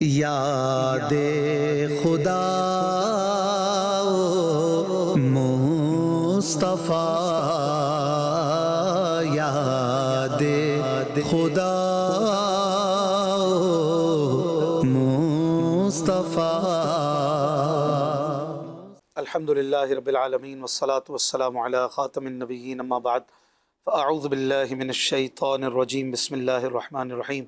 یاد خدا مصطفیٰ، یاد خدا مصطفیٰ۔ الحمدللہ رب العالمین والصلاة والسلام علی خاتم النبیین، اما بعد فاعوذ باللہ من الشیطان الرجیم، بسم اللہ الرحمن الرحیم۔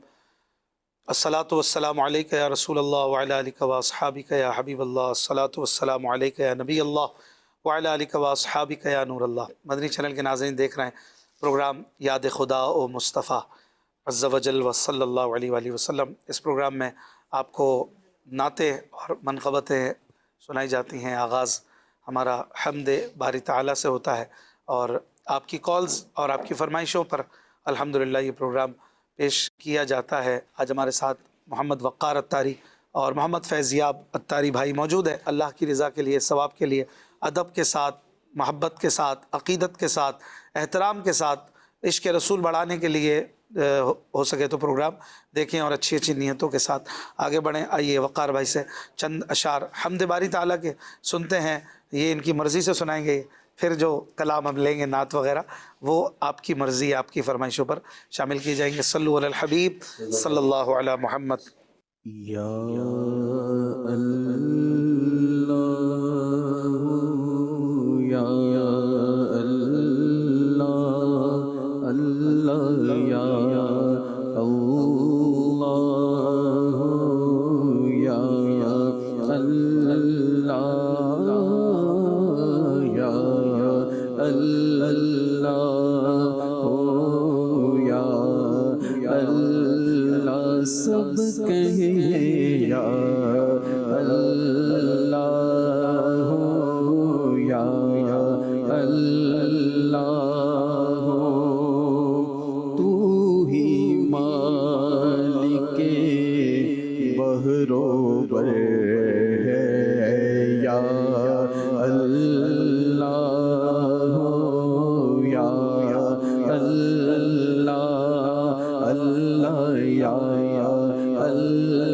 الصلاۃ والسلام علیک یا رسول اللہ وعلی آلک واصحابک یا حبیب اللہ، الصلاۃ والسلام علیک یا نبی اللہ وعلی آلک واصحابک یا نور اللہ۔ مدنی چینل کے ناظرین دیکھ رہے ہیں پروگرام یاد خدا و مصطفیٰ عز و جل و صلی اللہ علیہ وآلہ وسلم۔ اس پروگرام میں آپ کو نعتیں اور منقبتیں سنائی جاتی ہیں۔ آغاز ہمارا حمد باری تعالیٰ سے ہوتا ہے اور آپ کی کالز اور آپ کی فرمائشوں پر الحمدللہ یہ پروگرام پیش کیا جاتا ہے۔ آج ہمارے ساتھ محمد وقار اتاری اور محمد فیضیاب اتاری بھائی موجود ہیں۔ اللہ کی رضا کے لیے، ثواب کے لیے، ادب کے ساتھ، محبت کے ساتھ، عقیدت کے ساتھ، احترام کے ساتھ، عشق رسول بڑھانے کے لیے ہو سکے تو پروگرام دیکھیں اور اچھی اچھی نیتوں کے ساتھ آگے بڑھیں۔ آئیے وقار بھائی سے چند اشعار حمد باری تعالیٰ کے سنتے ہیں۔ یہ ان کی مرضی سے سنائیں گے، پھر جو کلام ہم لیں گے نعت وغیرہ وہ آپ کی مرضی، آپ کی فرمائشوں پر شامل کیے جائیں گے۔ صلو علی الحبیب صلی اللہ علی محمد۔ یا اللہ یا اللہ اللہ یا اللہ یا اللہ یا اللہ یا اللہ، سب کہیں یا اللہ یا اللہ، تو ہی مالک بحر و بر ہے یا اللہ یا اللہ اللہ یا اللہ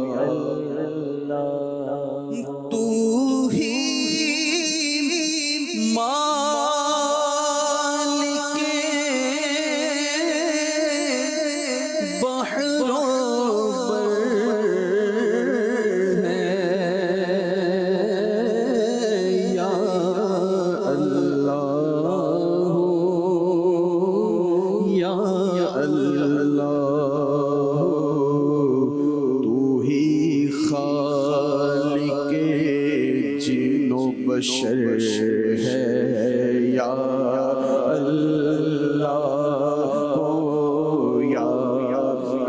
یا اللہ، تو ہی مالک بحر و بر ہے یا اللہ یا اللہ، تو ہی خالق جن و بشر ہے یا اللہ یا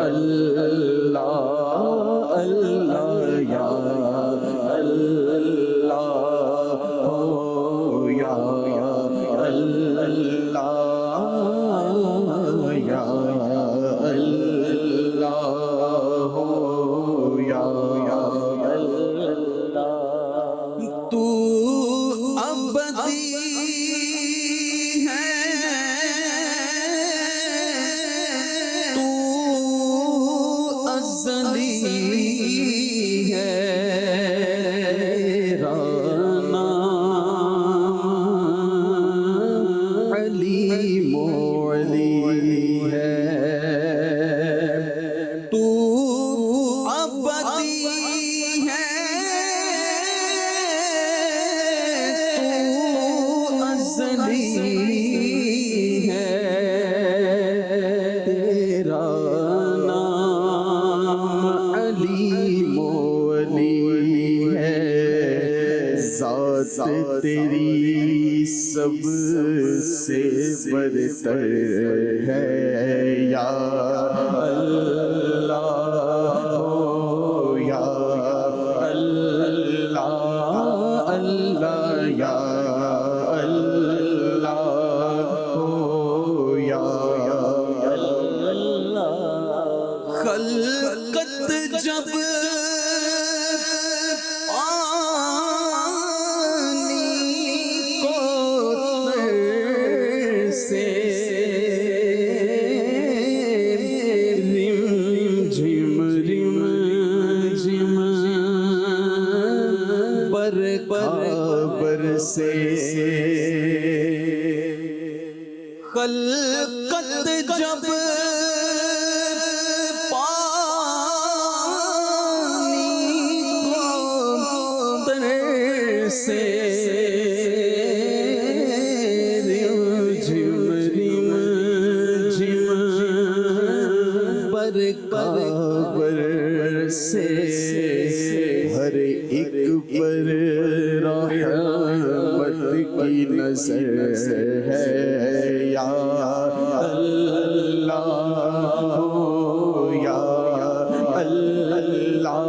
اللہ اللہ یا اللہ یا اللہ یا اللہ یا اللہ، تو ابدی ہے، تو ازلی ہے، تیرا نام علیم و علی ہے، تو ابدی ہے، تو ازلی ہے، تیرا نام علیم و علی ہے، ذات تیری سب سے برتر ہے یا اللہ یا اللہ اللہ یا اللہ یا اللہ، خلقت جب سے پر کعبر سے ہر ایک پر رحمت کی نظر ہے یا اللہ یا اللہ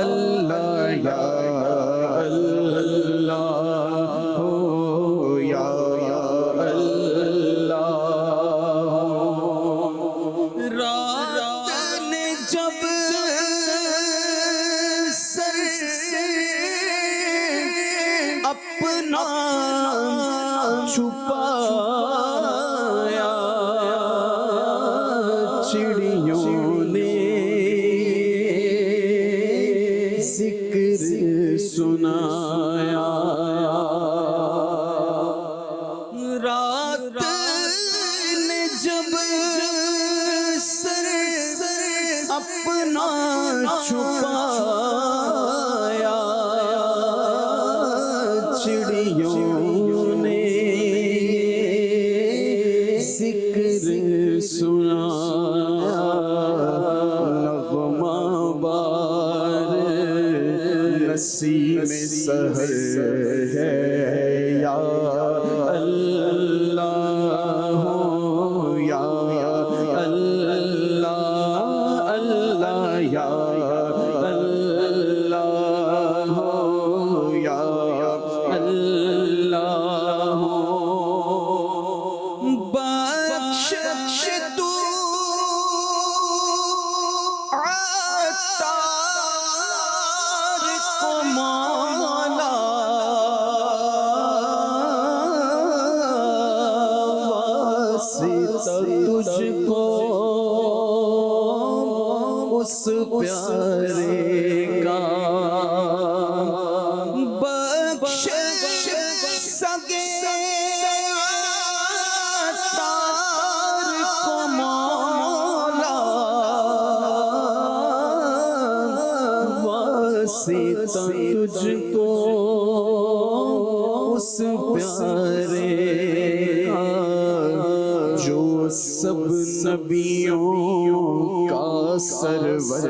اللہ یا اللہ یا اللہ رات نے جب سر سے اپنا چھپایا چڑیوں نے ذکر سنایا رات نے جب سر اپنا چھپایا چڑیوں نے ذکر سنایا نغمہ بار نسیم سحر ہے یا اللہ یا اللہ اللہ یا اللہ یا اللہ بخش تو عطار کو مولا واسطہ تجھ کو اس پیارے کا بخش سگے عطار کو مولا واسطہ تجھ کو اس پیارے کا جو سب نبیوں کا سرور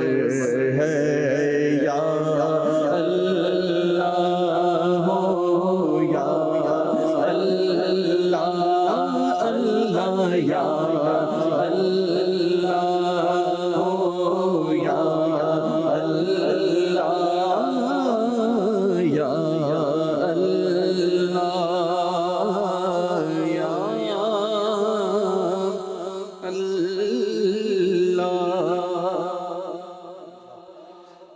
ہے یا اللہ یا اللہ اللہ یا اللہ یا اللہ یا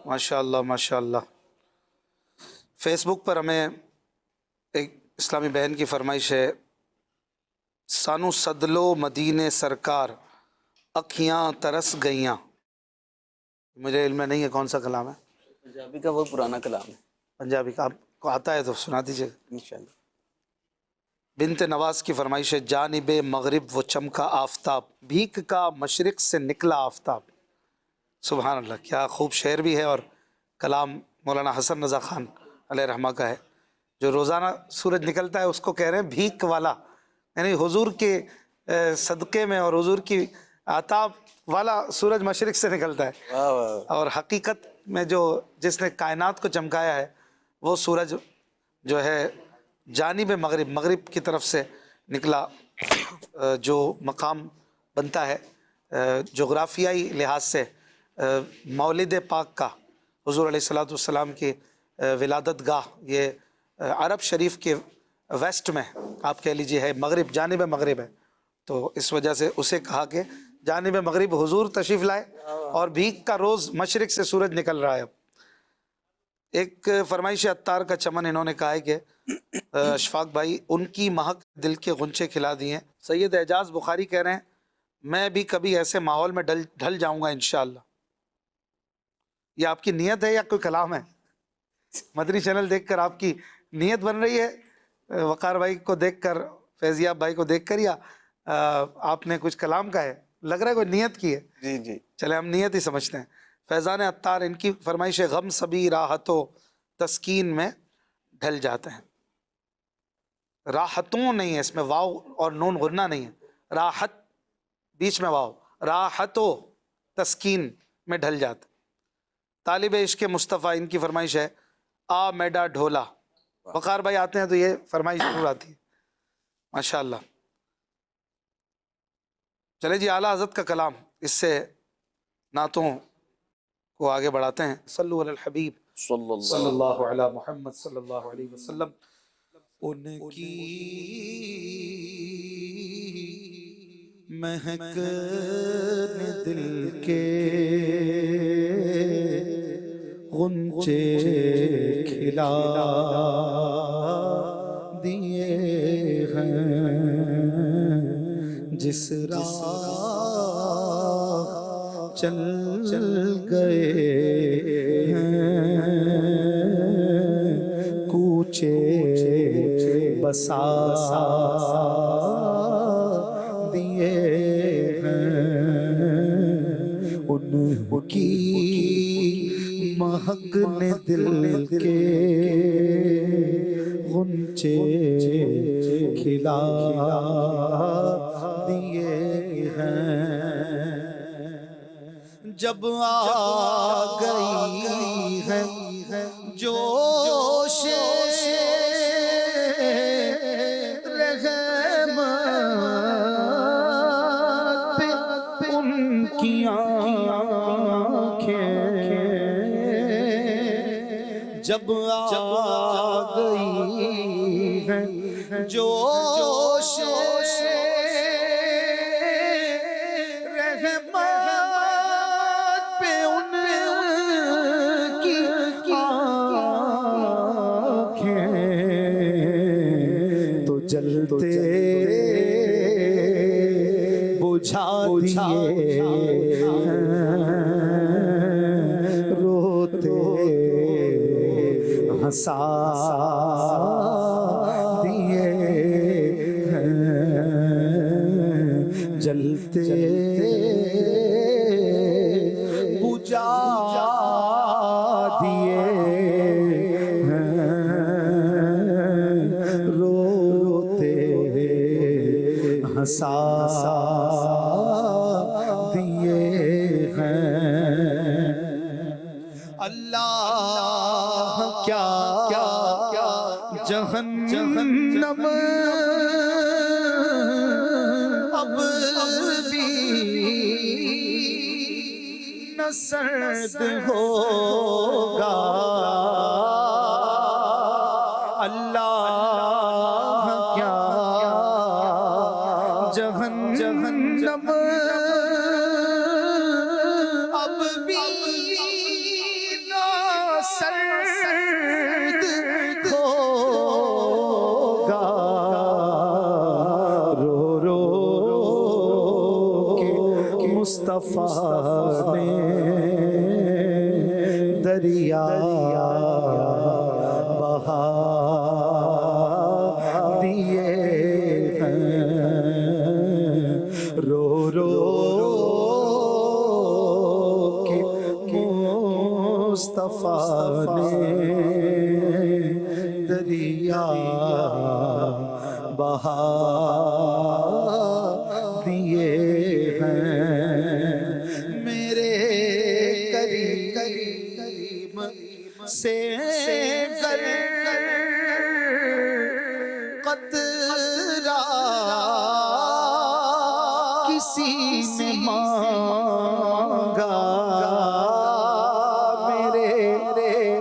ماشاء اللہ ماشاء اللہ. فیس بک پر ہمیں ایک اسلامی بہن کی فرمائش ہے، سانو صدلو مدینے سرکار اکھیاں ترس گئیاں. مجھے علم نہیں ہے کون سا کلام ہے، پنجابی کا وہ پرانا کلام ہے. پنجابی کا آپ کو آتا ہے تو سنا دیجیے. انشاءاللہ. بنت نواز کی فرمائش ہے، جانب مغرب وہ چمکا آفتاب، بھیک کا مشرق سے نکلا آفتاب. سبحان اللہ، کیا خوب شعر بھی ہے اور کلام مولانا حسن رضا خان علیہ رحمہ کا ہے. جو روزانہ سورج نکلتا ہے اس کو کہہ رہے ہیں بھیک والا، یعنی حضور کے صدقے میں اور حضور کی عطا والا سورج مشرق سے نکلتا ہے. واہ واہ. اور حقیقت میں جو جس نے کائنات کو چمکایا ہے وہ سورج جو ہے جانب مغرب، مغرب کی طرف سے نکلا. جو مقام بنتا ہے جغرافیائی لحاظ سے مولد پاک کا، حضور علیہ السلام کی ولادت گاہ، یہ عرب شریف کے ویسٹ میں آپ کہہ لیجیے ہے، مغرب، جانب مغرب ہے. تو اس وجہ سے اسے کہا کہ جانب مغرب حضور تشریف لائے اور بھیک کا روز مشرق سے سورج نکل رہا ہے. اب ایک فرمائش عطار کا چمن انہوں نے کہا ہے کہ اشفاق بھائی ان کی مہک دل کے غنچے کھلا دیے. سید اعجاز بخاری کہہ رہے ہیں میں بھی کبھی ایسے ماحول میں ڈھل جاؤں گا انشاءاللہ. یہ آپ کی نیت ہے یا کوئی کلام ہے؟ مدنی چینل دیکھ کر آپ کی نیت بن رہی ہے، وقار بھائی کو دیکھ کر، فیضیاب بھائی کو دیکھ کر، یا آپ نے کچھ کلام کا ہے؟ لگ رہا ہے کوئی نیت کی ہے. جی جی چلے ہم نیت ہی سمجھتے ہیں. فیضان عطار ان کی فرمائش ہے غم سبھی راحتوں تسکین میں ڈھل جاتے ہیں. راحتوں نہیں ہے، اس میں واو اور نون غنہ نہیں ہے، راحت بیچ میں واو، راحتوں تسکین میں ڈھل جاتے. طالب عشق مصطفیٰ ان کی فرمائش ہے آ میڈا ڈھولا. وقار بھائی آتے ہیں تو یہ فرمائش ضرور آتی ہے ماشاءاللہ. چلے جی اعلیٰ حضرت کا کلام، اس سے نعتوں کو آگے بڑھاتے ہیں. صلو علی الحبیب صلی اللہ علی محمد صلی اللہ علیہ وسلم. ان کی مہک نے دل کے غنچے کھلا دیے ہیں، جس راہ چل گئے ہیں کوچے بسا دیے ہیں. ان کی مہک نے دل کے غنچے کھلا دیے ہیں. جب آ گئی ہے جوش رحمت پہ ان کی آنکھیں، جب آ گئی ہے جوش جلتے بجھا دیے روتے ہنسا دیے جلتے بجھا دیے ہنسا دیے ہیں. اللہ کیا جہنم اب بھی نہ سرد ہوگا. اللہ کیا جہنم اب بھی نہ سرد ہوگا. رو رو کے مصطفیٰ نے دریا بہا دیے رو رو کے مصطفیٰ نے دریا بہا دیے ہیں. میرے کریم سے گر قطرہ کسی نے مانگا، میرے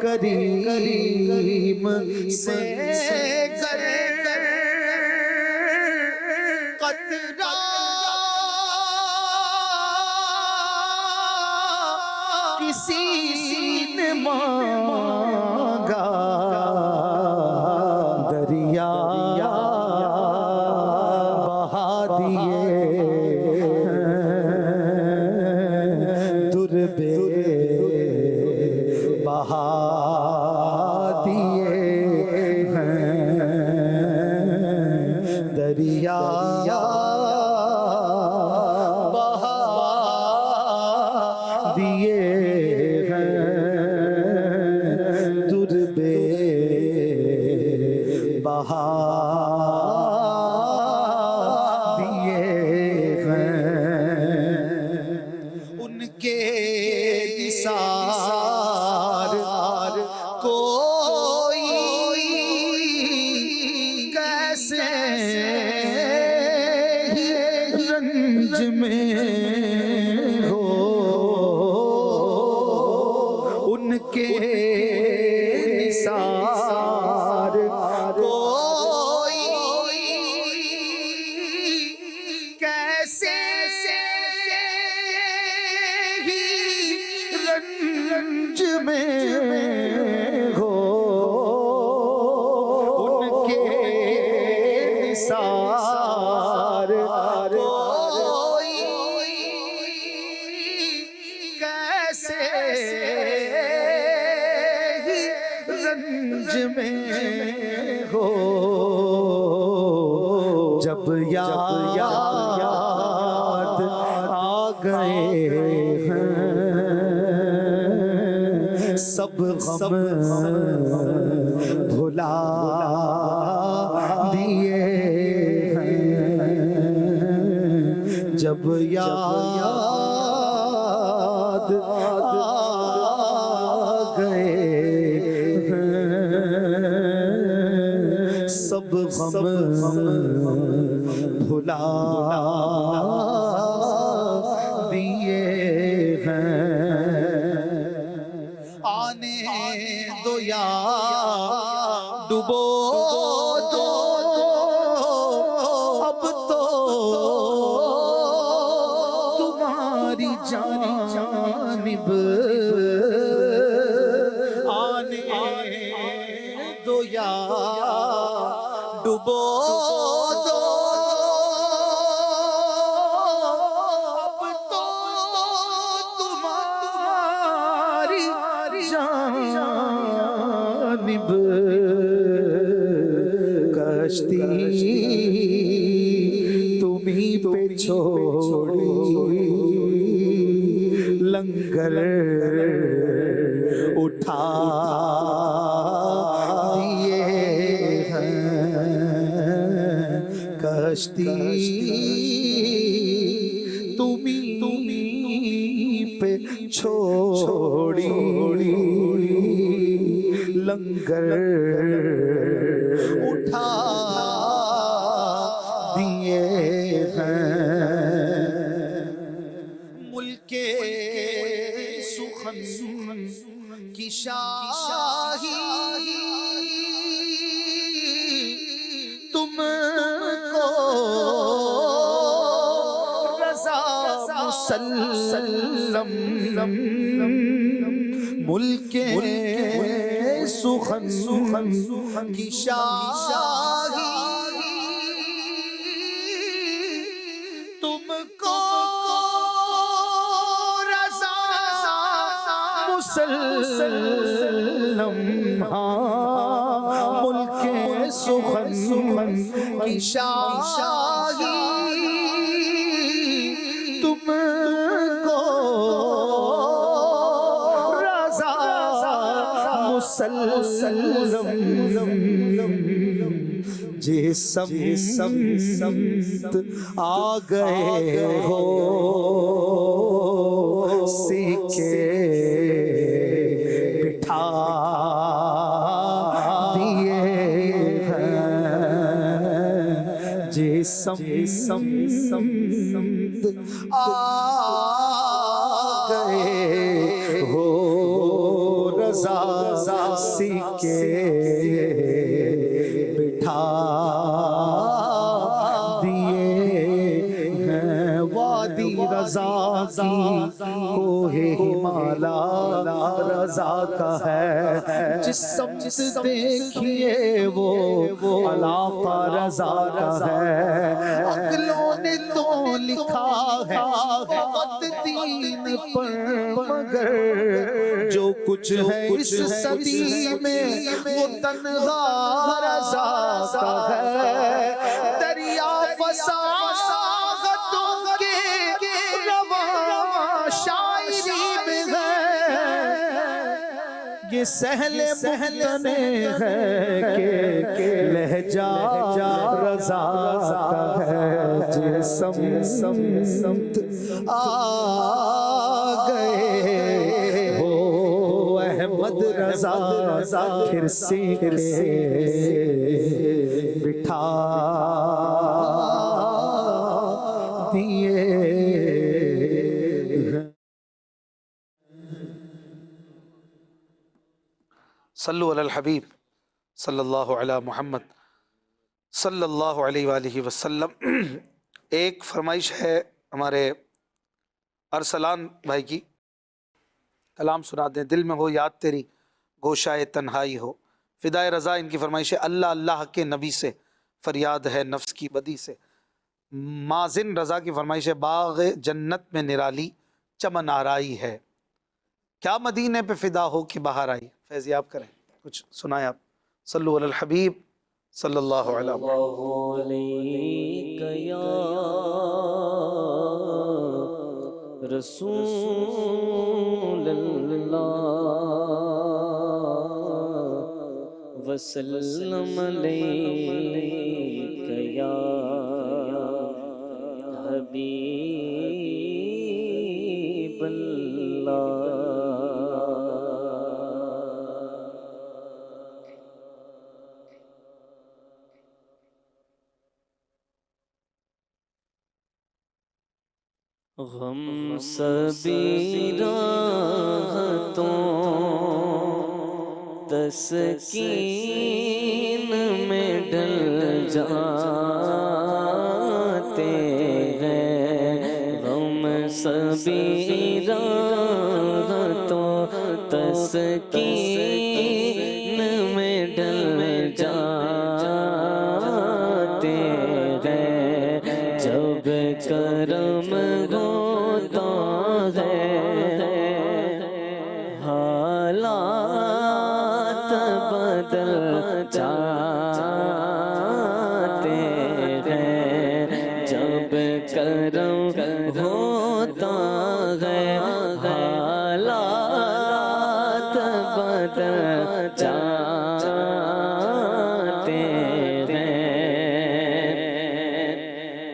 کریم سے گر قطرہ کسی نے مانگا، دریا بہا دیے بہا دیے ہیں. دریا بہا دیے ہیں در بے کے نثار کوئی کیسے رنج میں ہو، ان کے نثار کوئی کیسے رنج میں ہو، ان کے نثار کوئی کیسے رنج میں ہو، جب یاد آ گئے سب غم بھلا دیے ہیں، جب یاد آ گئے سب غم بھلا دیے ہیں، آنے دو یا ڈبو دو اب تو تمہاری جانب، آنے دو یا ڈبو دو اب تو تمہاری جانب، کشتی تمہیں پہ چھوڑی لنگر اٹھا دیے ہیں، کشتی تمہیں پہ چھوڑی لنگر اٹھا دیے ہیں، ملک سخن کی شاہی تم کو رضا مسلم، ملک سخن کی شاہی تم کو رضا مسلم، ملک سخن کی شاہی تم کو رضا مسلم، جس سمت آ گئے ہو سیکھے بٹھا دیے ہیں، جس سمت آ گئے ہو رضا سیکھے بٹھا دیے ہیں، وادی رضا کی کوہ ہمالا رضا کا ہے، جس سمت دیکھیے وہ علاقہ رضا کا ہے، عقلوں نے تو لکھا ہے خط دین پر، مگر جو کچھ ہے اس صدی میں وہ تنہا رضا کا ہے، دریا فساحتوں کے رواں شاعری میں ہے، یہ سہل ممتنے ہے کہ لہجہ رضا کا ہے، جس سمت آ گئے احمد رضا پھر سے بٹھا دیے صلو علی الحبیب صلی اللہ علی محمد صلی اللہ علیہ وآلہ وسلم۔ ایک فرمائش ہے ہمارے ارسلان بھائی کی، کلام سنا دیں۔ دل میں ہو یاد تیری گوشائے تنہائی ہو، فدائے رضا ان کی فرمائش ہے۔ اللہ اللہ کے نبی سے فریاد ہے نفس کی بدی سے۔ مازن رضا کی فرمائش ہے، باغ جنت میں نرالی چمن آرائی ہے، کیا مدینے پہ فدا ہو کہ بہار آئی۔ فیضیاب کریں، کچھ سنائیں آپ۔ صلو علی الحبیب صلی اللہ علیہ رسول اللہ وسلم علیک یا حبیب اللہ۔ غم سبھی راحتوں تسکین میں ڈل جاتے ہیں، غم سبھی راحتوں تسکین میں ڈل جاتے ہیں، جب کرم حالات بدل جاتے ہیں، جب کرم ہوتا ہے حالات بدل جاتے ہیں۔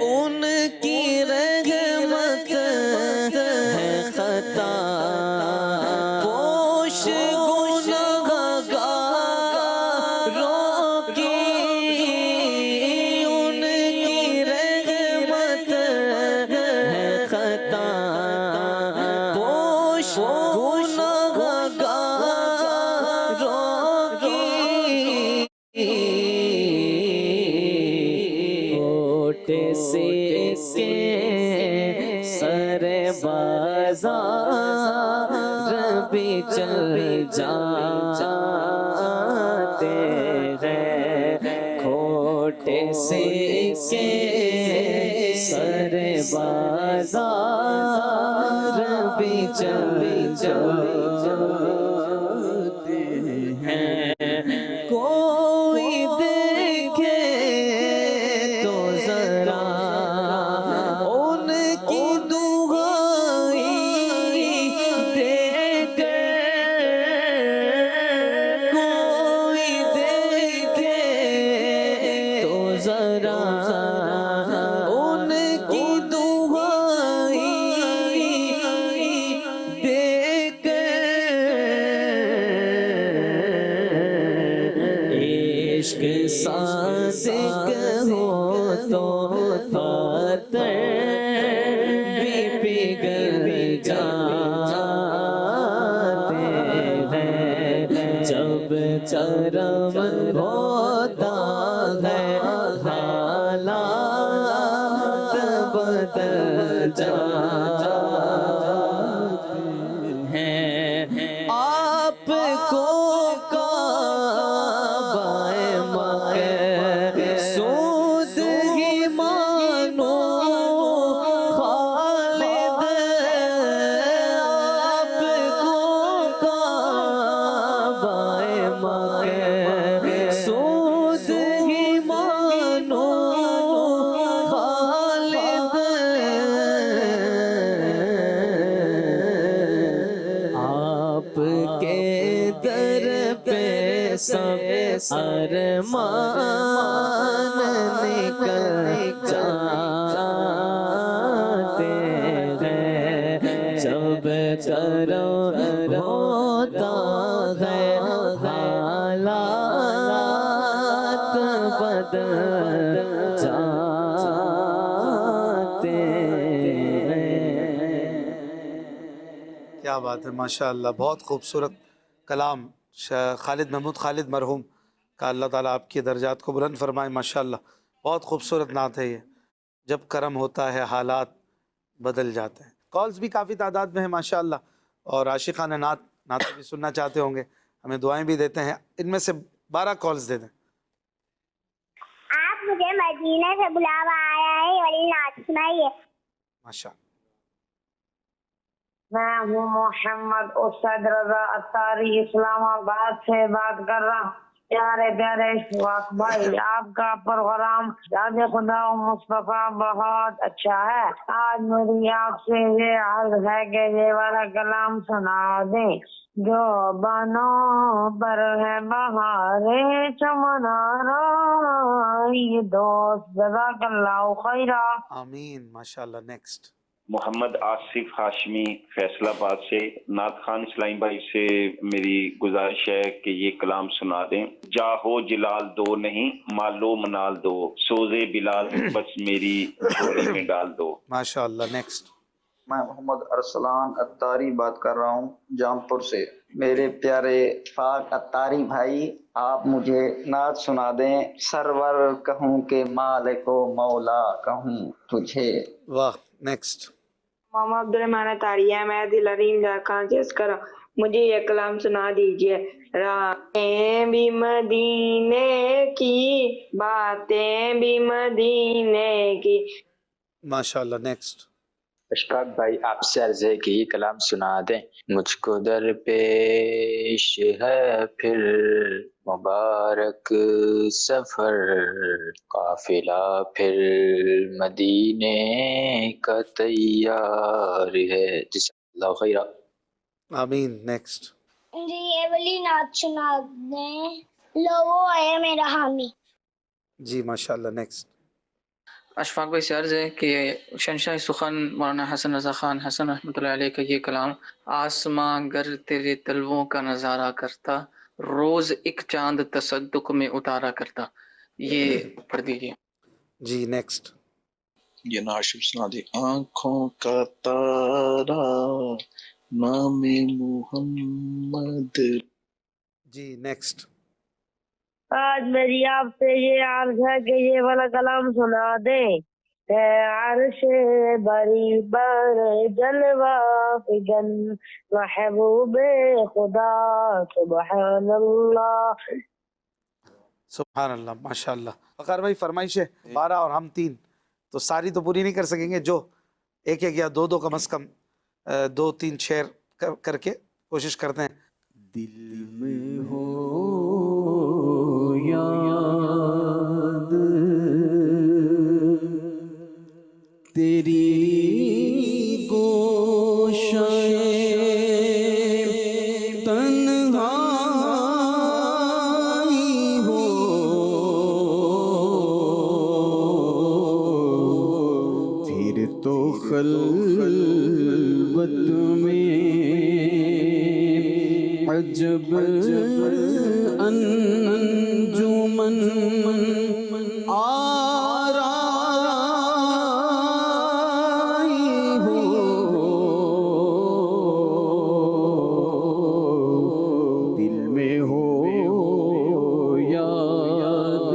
ان کی رحمت ہے خطا پوش گنہگاروں کی، ان کی رحمت ہے خطا پوش گنہگاروں کی، ہوٹے سے سر بازار بھی چل جاتے ہیں، کھوٹے سے سر بازار بھی چل جاتے ہیں، کوئی دیکھے تو ذرا ان کی دعائی دے کر، کوئی دیکھے تو ذرا ان کی دعائی دے کر، عشق صادق ہو تو خاطر بھی پگھل جاتے ہیں، جب کرم ہوتا ہے حالات بدل جاتے ہیں۔ آپ کو کعبہ مقصود ہی مانو خالد، آپ کو کعبہ مقصود ہی مانو خالد، آپ کے در پہ سب ارمان نکل جاتے ہیں، جب کرم ہوتا ہے کیا بات ہے، ماشاء اللہ، بہت خوبصورت کلام خالد محمود خالد مرحوم کا اللہ تعالیٰ آپ کے درجات کو بلند فرمائے، ماشاء اللہ، بہت خوبصورت نعت ہے یہ۔ جب کرم ہوتا ہے حالات بدل جاتے ہیں۔ کالز بھی کافی تعداد میں ہیں ماشاء اللہ، اور عاشقان نعت بھی سننا چاہتے ہوں گے، ہمیں دعائیں بھی دیتے ہیں۔ ان میں سے 12 کالز دے دیں۔ آپ مجھے مدینہ سے بلاوا آیا ہے، والی نعت سنائیے۔ ماشاء اللہ۔ میں ہوں محمد اسد رضا اتاری، اسلام آباد سے بات کر رہا ہوں۔ پیارے پیارے اشفاق بھائی، آپ کا پروگرام یاد خدا و مصطفیٰ بہت اچھا ہے۔ آج میری آپ سے یہ عرض ہے کہ یہ والا کلام سنا دیں جو بانوں پر ہے بہارے چمن آرائی دوست، جزاک اللہ خیرہ۔ آمین، ماشاء اللہ۔ نیکسٹ۔ محمد آصف ہاشمی فیصل آباد سے، نعت خان اسلامی بھائی سے میری گزارش ہے کہ یہ کلام سنا دیں۔ جاہو جلال دو نہیں، مالو منال دو، سوزے بلال بس میری جھولی میں ڈال دو۔ ماشاء اللہ۔ نیکسٹ۔ میں محمد ارسلان اتاری بات کر رہا ہوں جامپور سے۔ میرے پیارے فاق اتاری بھائی، آپ مجھے نعت سنا دیں، سرور کہوں کہ مالک و مولا کہوں تجھے۔ واہ۔ نیکسٹ۔ محمد عبد الرحمن اتاری ہے، میں دلرین جارکھان سے اسکر ہوں۔ مجھے یہ کلام سنا دیجئے۔ راہیں بھی مدینے کی، باتیں بھی مدینے کی۔ ماشاء اللہ۔ نیکسٹ۔ اشفاق بھائی، آپ سے عرض ہے کہ یہ کلام سنا دیں۔ مجھ کو در پیش ہے پھر مبارک سفر، قافلہ پھر مدینے کا تیار ہے، جزاک اللہ خیرہ۔ آمین۔ نیکسٹ۔ جی یہ والی نعت سنا دیں، لو وہ ہے میرا حامی۔ جی ماشاء اللہ۔ نیکسٹ۔ اشفاق بھائی سے عرض ہے کہ شہنشاہ سخن مولانا حسن رضا خان حسن رحمۃ اللہ علیہ کا یہ کلام، آسماں گر تیرے تلووں کا نظارہ کرتا، روز ایک چاند تصدق میں اتارا کرتا، یہ پڑھ دیجیے۔ جی نیکسٹ۔ یہ ناشب سنا دی۔ آنکھوں کا تارا نام محمد۔ جی نیکسٹ۔ آج میری آپ سے یہ عرض ہے کہ یہ والا کلام سنا دیں۔ اے عرش بری بر جلوہ فگن، محبوب خدا سبحان اللہ۔ سبحان اللہ، ماشاء اللہ۔ وقار بھائی فرمائش ہے 12 اور ہم 3، تو ساری تو پوری نہیں کر سکیں گے، جو ایک ایک یا 2 کم از کم 2-3 شعر کر کے کوشش کرتے ہیں۔ دل میں ہو یاد تیری گوشے تنہائی ہو، پھر تو خلوت میں عجب انجمن آرائی ہو، دل میں ہو یاد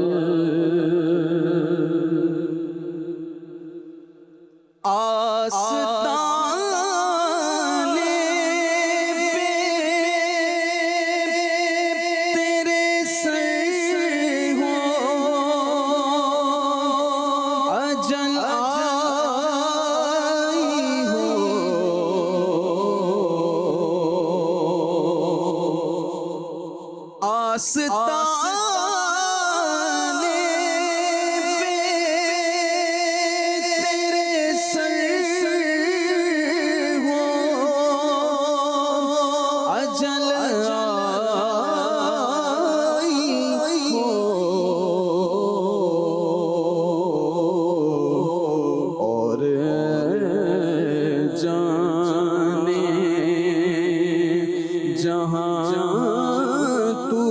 آستانے جہاں تو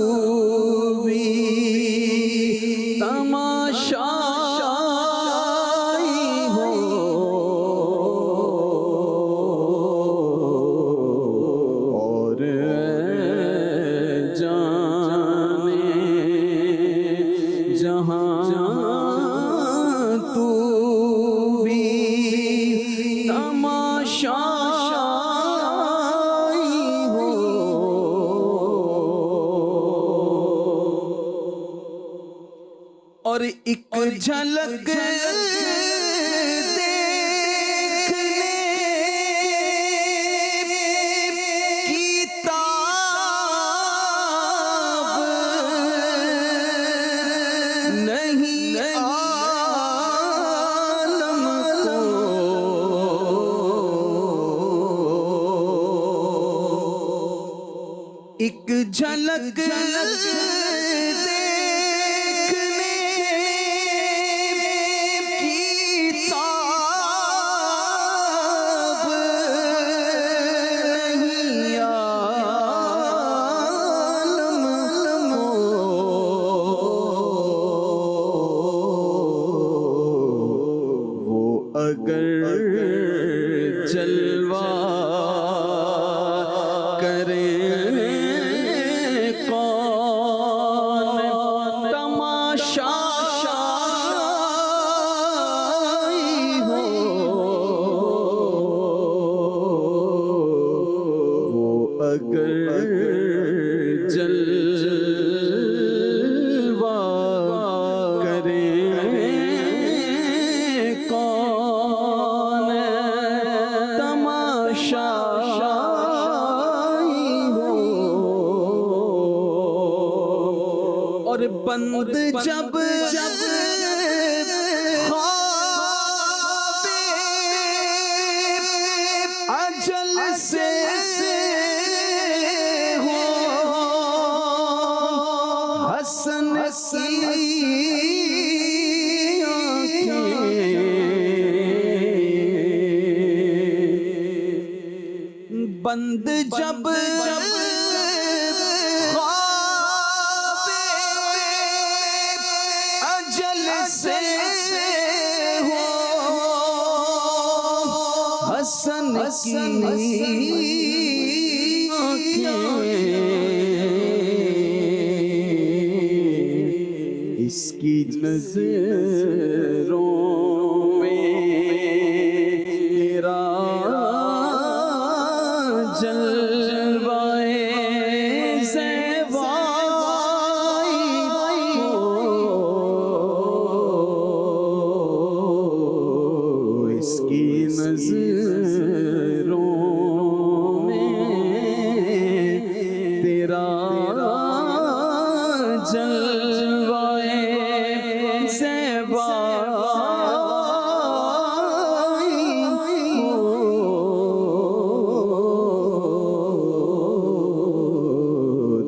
اور ایک جھلک ایک جھلک دیکھنے کی تاب نہیں عالم وہ اگر جلوہ کرے اور بند جب خواب اجل سے ہو حسن کی بند جب حسن اس کی نظروں میں تیرا جلوائے زیبائی اس کی نظروں میں تیرا جلوائے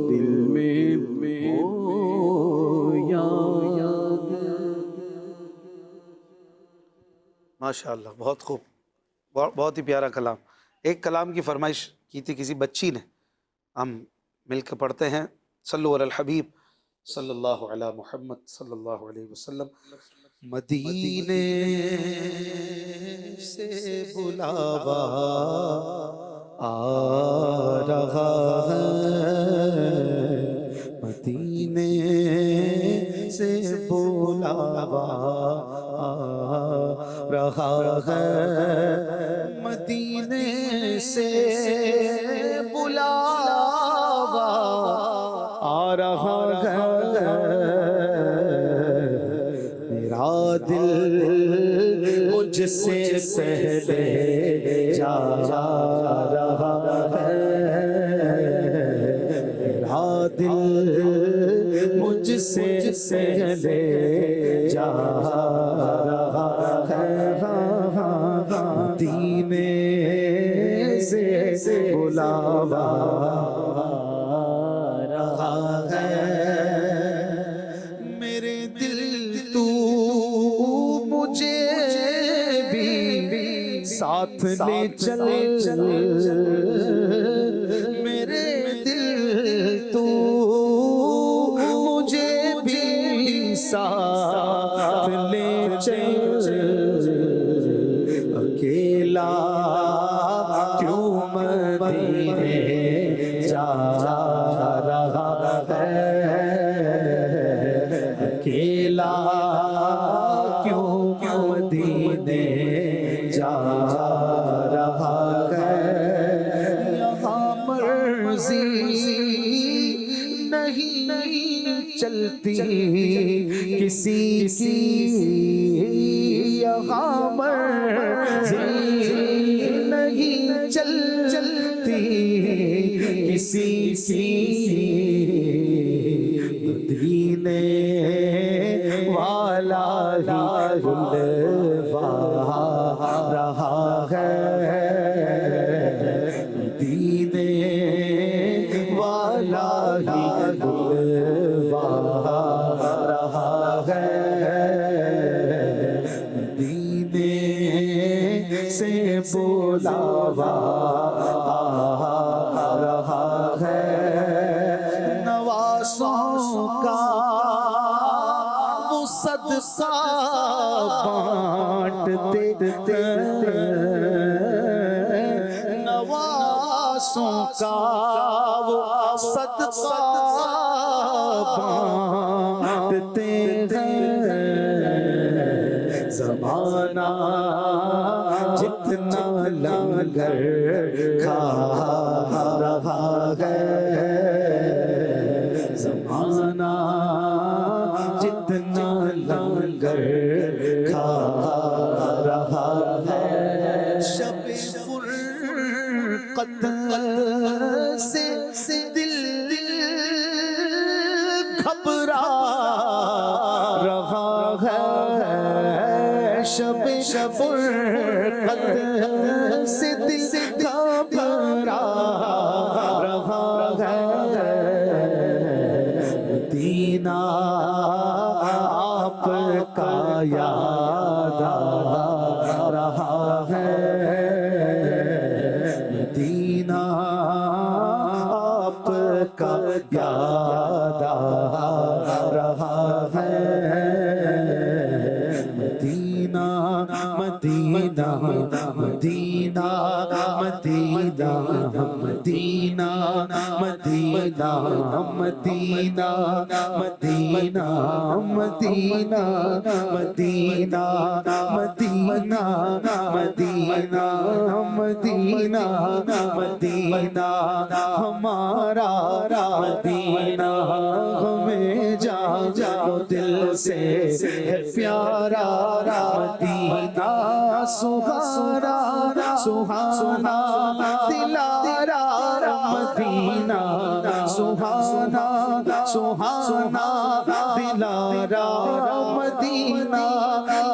دل میں ماشاء اللہ، بہت خوب، بہت ہی پیارا کلام۔ ایک کلام کی فرمائش کی تھی کسی بچی نے، ہم مل کے پڑھتے ہیں۔ صلو علی الحبیب صلی اللہ علی محمد صلی اللہ علیہ وسلم۔ مدینے سے بلاوا آ رہا ہے، مدینے سے بلاوا آ رہا ہے، مدینے سے بلاوا آ رہا ہے، میرا دل مجھ سے پہلے جا رہا ہے، میرا دل مجھ سے پہلے جا رہا ہے، مدینے سے بلاوا رہا ہے، میرے دل تو مجھے بھی ساتھ لے چل، میرے دل تو مجھے بھی ساتھ لے چل، اکیلا کیوں مدینے جا رہا ہے، اکیلا کیوں مدینے جا رہا ہے، یہاں مرضی نہیں چلتی کسی کی یہاں مرضی نہیں چلتی کسی کی مدینے والا ہی بلوا رہا ہے مدینے والا ہی بلوا رہا ہے مدینے سے بلاوا رہا ہے نوازوں کا وہ صدقہ بانٹتے نوازوں کا وہ صدقہ بانٹتے ہیں زمانہ جتنا لنگر کھا رہا ہے زمانہ جتنا لنگر کھا رہا ہے شب فرقت سے دل گھبرا رہا ہے شب فرقت سے دل گھبرا رہا ہے مدینہ آپ کا یاد آ رہا ہے مدینہ آپ کا یاد آ رہا ہے مدینہ مدینہ مدینہ مدینہ مدینہ مدینہ مدینہ مدینہ مدینہ مدینہ مدینہ مدینہ مدینہ مدینہ ہمارا مدینہ ہمیں جاؤ دل سے پیارا مدینہ سہارا سہانا دلارا مدینہ سہانا سہانا دلارا مدینہ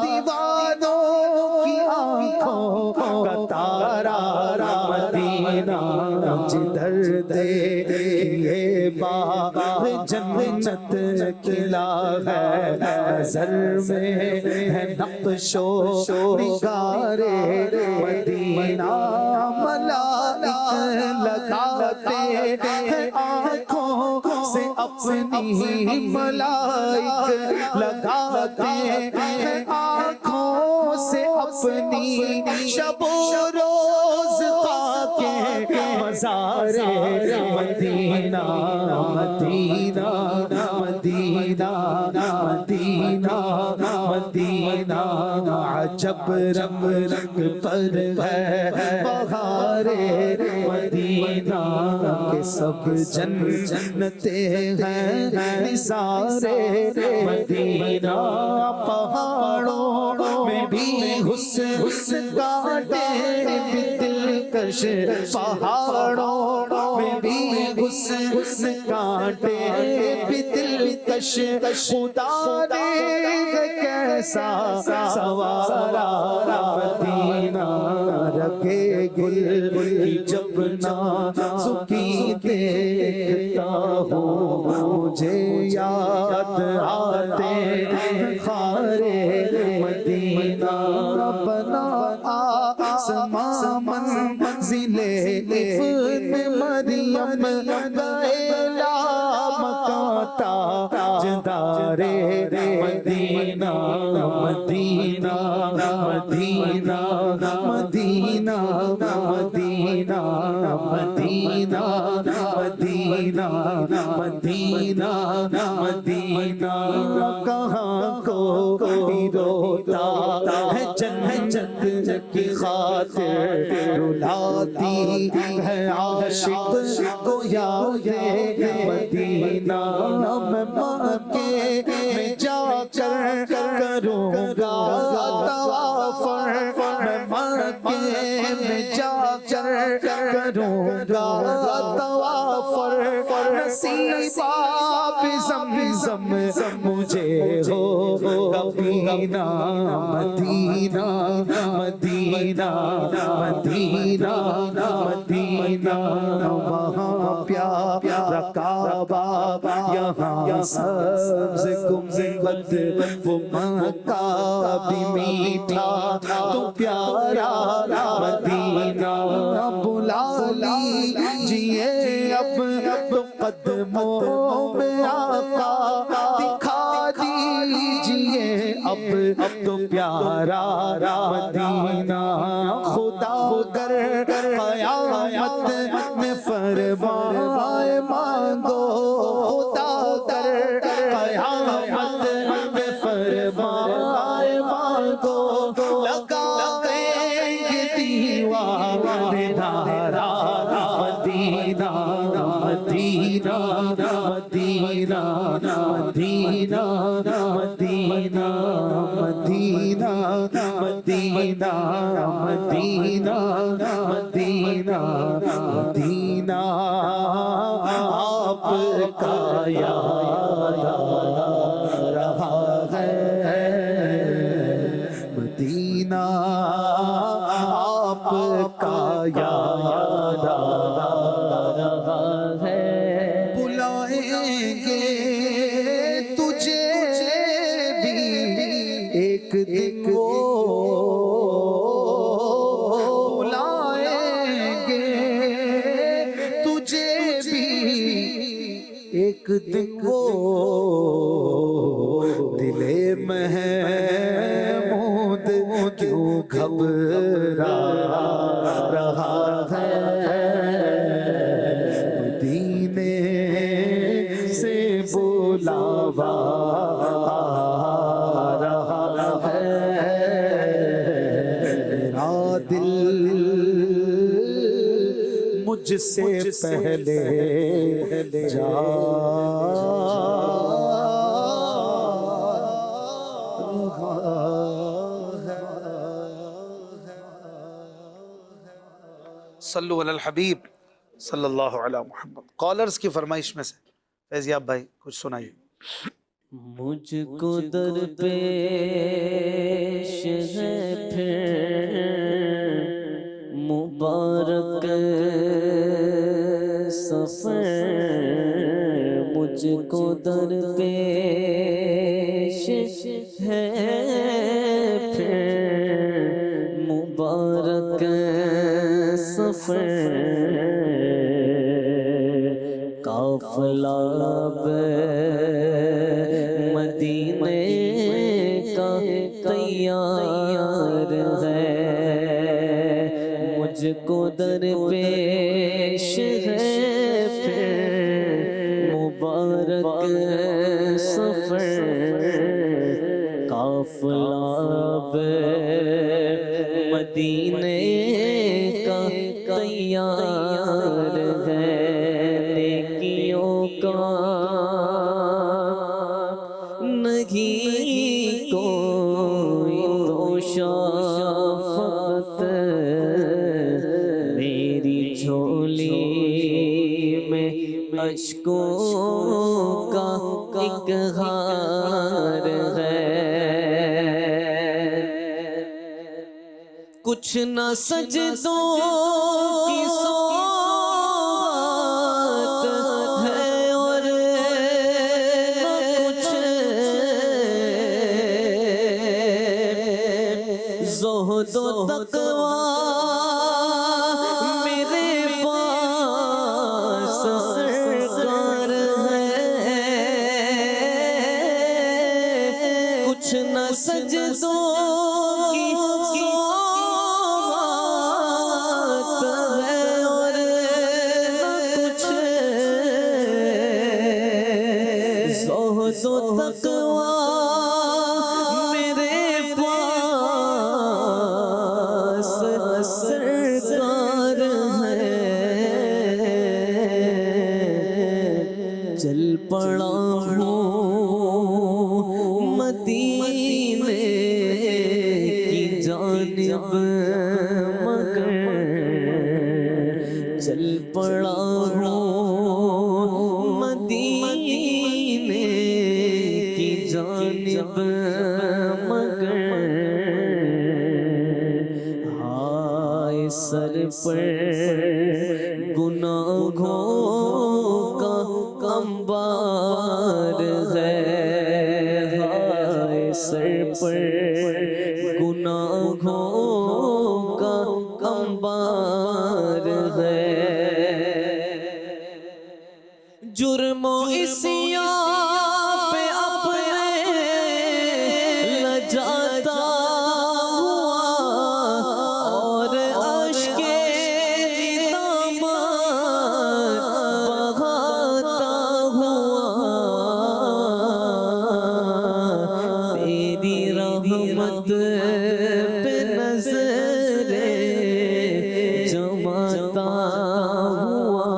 دیوانوں کی آنکھوں کا تارا مدینہ جدھر دیکھیے باغ جنت کھلا ہے نظر میں ہے نقش و نگارے مدینہ ملائک لگاتے ہیں آنکھوں سے اپنی ملائک لگاتے ہیں آنکھوں سے اپنی شب و روز خاکے مزار مدینہ مدینہ مدینہ مدینہ مدینہ عجب رنگ رنگ پر ہے بہارے مدینہ کے سب جنتے ہیں نثارے مدینہ پہاڑوں میں بھی حسن کاٹے دلکش پہاڑوں میں بھی حسن کاٹے دلکش خدا نے کیسا سوارا مدینہ رکھے گل کی جب نازکی دیکھتا ہوں مجھے یاد آتے خارے مدینہ بنا آسمان منزل ابن مریم گئلا مکاتا جدارے مدینہ مدینہ مدینہ مدینہ مدینہ مدینہ مدینہ مدینہ مدینہ کہاں کو روتا ہے جنت کی خاطر رلاتی ہے عاشق کو یاد مدینہ میں مکے میں جا کر کروں گا طواف میں مکے میں جا کر کروں گا طواف نصیب آب زمزم مجھے ہو پینا مدینہ مدینہ مدینہ مدینہ وہاں پیارا کعبہ یہاں سبز گنبد وہ مکہ بھی میٹھا تو پیارا مدینہ بلا لیجیے اب تو قدموں میں آقا دکھا دیجیے اب تو پیارا مدینہ خدا گر قیامت میں فرمائے مانگو خدا گر قیامت میں فرمائے مانگو لگائیں گے دیوانے نعرہ مدینہ مدینہ مدینہ مدینہ مدینہ مدینہ مدینہ مدینہ مدینہ مدینہ آپ کا یاد آ رہا ہے مدینہ آپ کا یاد آ رہا ہے بلائیں گے تجھے بھی ایک دن وہ بلائیں گے تجھے بھی ایک دن وہ دل محمود کیوں گھبرا رہا ہے مدینے سے بلاوا آ رہا ہے میرا دل مجھ سے پہلے جا صلو علی الحبیب صلی اللہ علی محمد. کالرز کی فرمائش میں سے فیضیاب بھائی کچھ سنائیے. مجھ کو در پیش ہے پھر مبارک سفر مجھ کو در پیش ہے پھر مبارک سفر قافلہ مدینے کا تیار ہے مجھ کو در پیش ہے پھر مبارک سفر قافلہ مدینے کا تیار ہے نیکیوں کا نہیں کوئی شفقت میری جھولی میں اشکوں کا اقہار ہے کچھ نہ سجدوں کی صورت ہے اور نہ کچھ زہد و تقوی میرے پاس سرکار ہے کچھ نہ سجدوں کی تقوی میرے پاس چل پڑا ہوں مدینے کی جانب مگر چل پڑا ہوں مدینے کی جانب مگر ہائے سر پر گناہوں کا انبار ہے، ہائے سر پر گناہوں کا انبار ہے، جرم و عصیان پہ اپنے لجاتا ہوا اور اشک بہاتا ہوا تیری رحمت پہ نظریں جماتا ہوا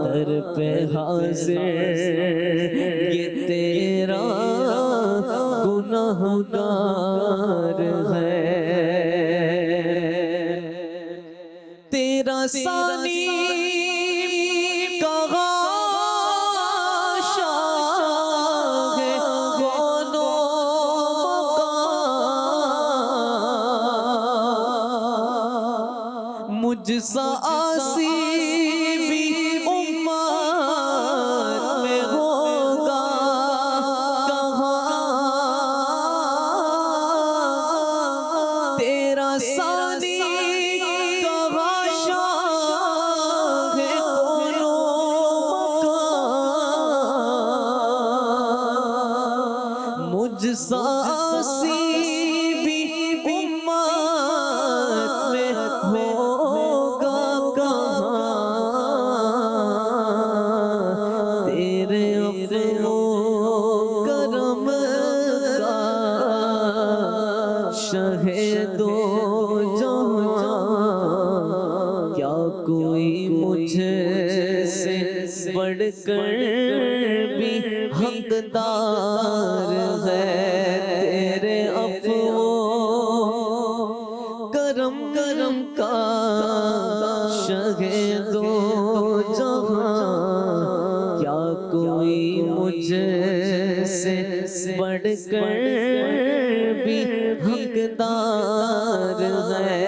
در پہ حاضر یہ تیرا گناہگار ہے، تیرا ثانی کہا شاہ ہے کون و مقام، مجھ سا عاصی بھی امت میں ہوگا کہاں، تیرا ثانی کہا شاہ ہے کون و مقام، مجھ سا عاصی بھی امت میں ہوگا کہاں، تیرے عفو و کرم کا شہد و جہاں، کیا کوئی مجھ سے بڑھ کر بھی حقدار ہے، تیرے عفو و کرم کا شہد و جہاں، کیا کوئی مجھ سے بڑھ کر بھی حقدار ہے،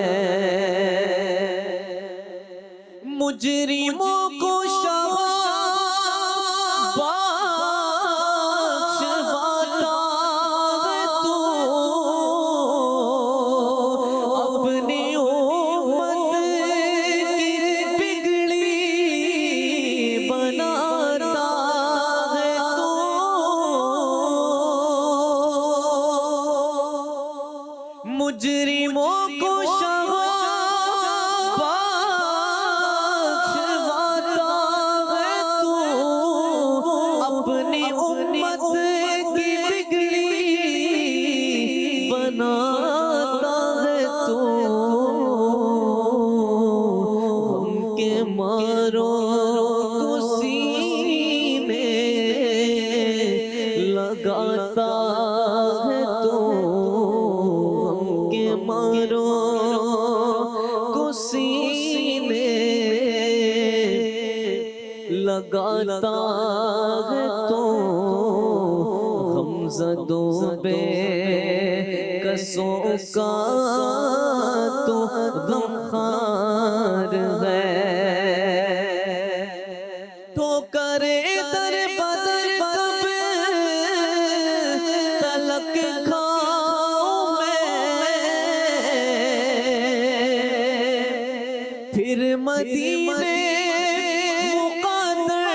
مجرموں کو بخشواتا ہے تو، اپنی امت کی بگڑی بناتا ہے تو، مجرموں کو بخشواتا ہے تو، اپنی امت کی بگڑی بناتا ہے تو، غم کے ماروں کو سینے لگاتا ہے تو، غم کے ماروں کو سینے لگاتا ہے تو، غمزدوں بے کسوں کا تو غمخوار ہے، تو کرے در بدر کب تلک کھاؤں میں، پھر مدینے مقدر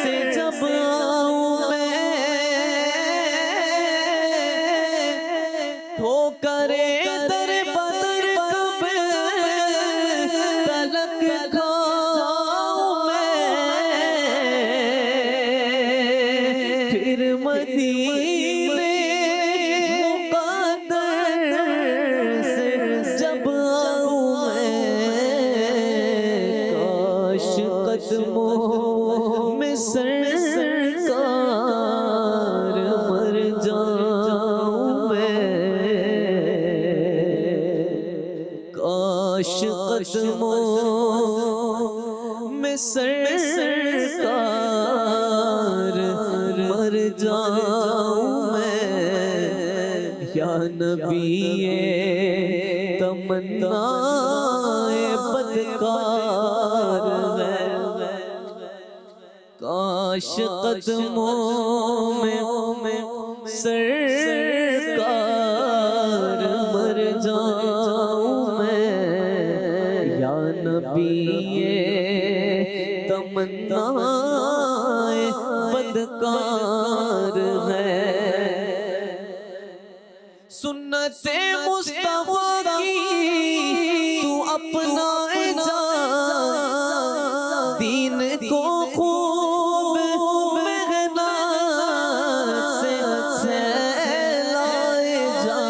سے جب آؤں میں، تو کرے در بدر کب تلک کھاؤں میں، پھر مدینے مقدر سے جب آؤں میں، کاش قدموں سرکار مر جاؤں میں، کاش قدموں میں سرکار مر جاؤں میں، یا نبی تمنا بدکار ہے، کاش قدموں میں سرکار مر جاؤں میں، یا نبی تمنا بدکار ہے۔ سنت مصطفیٰ کی تو اپنا جا، دین کو خوب محنت سے لائے جا،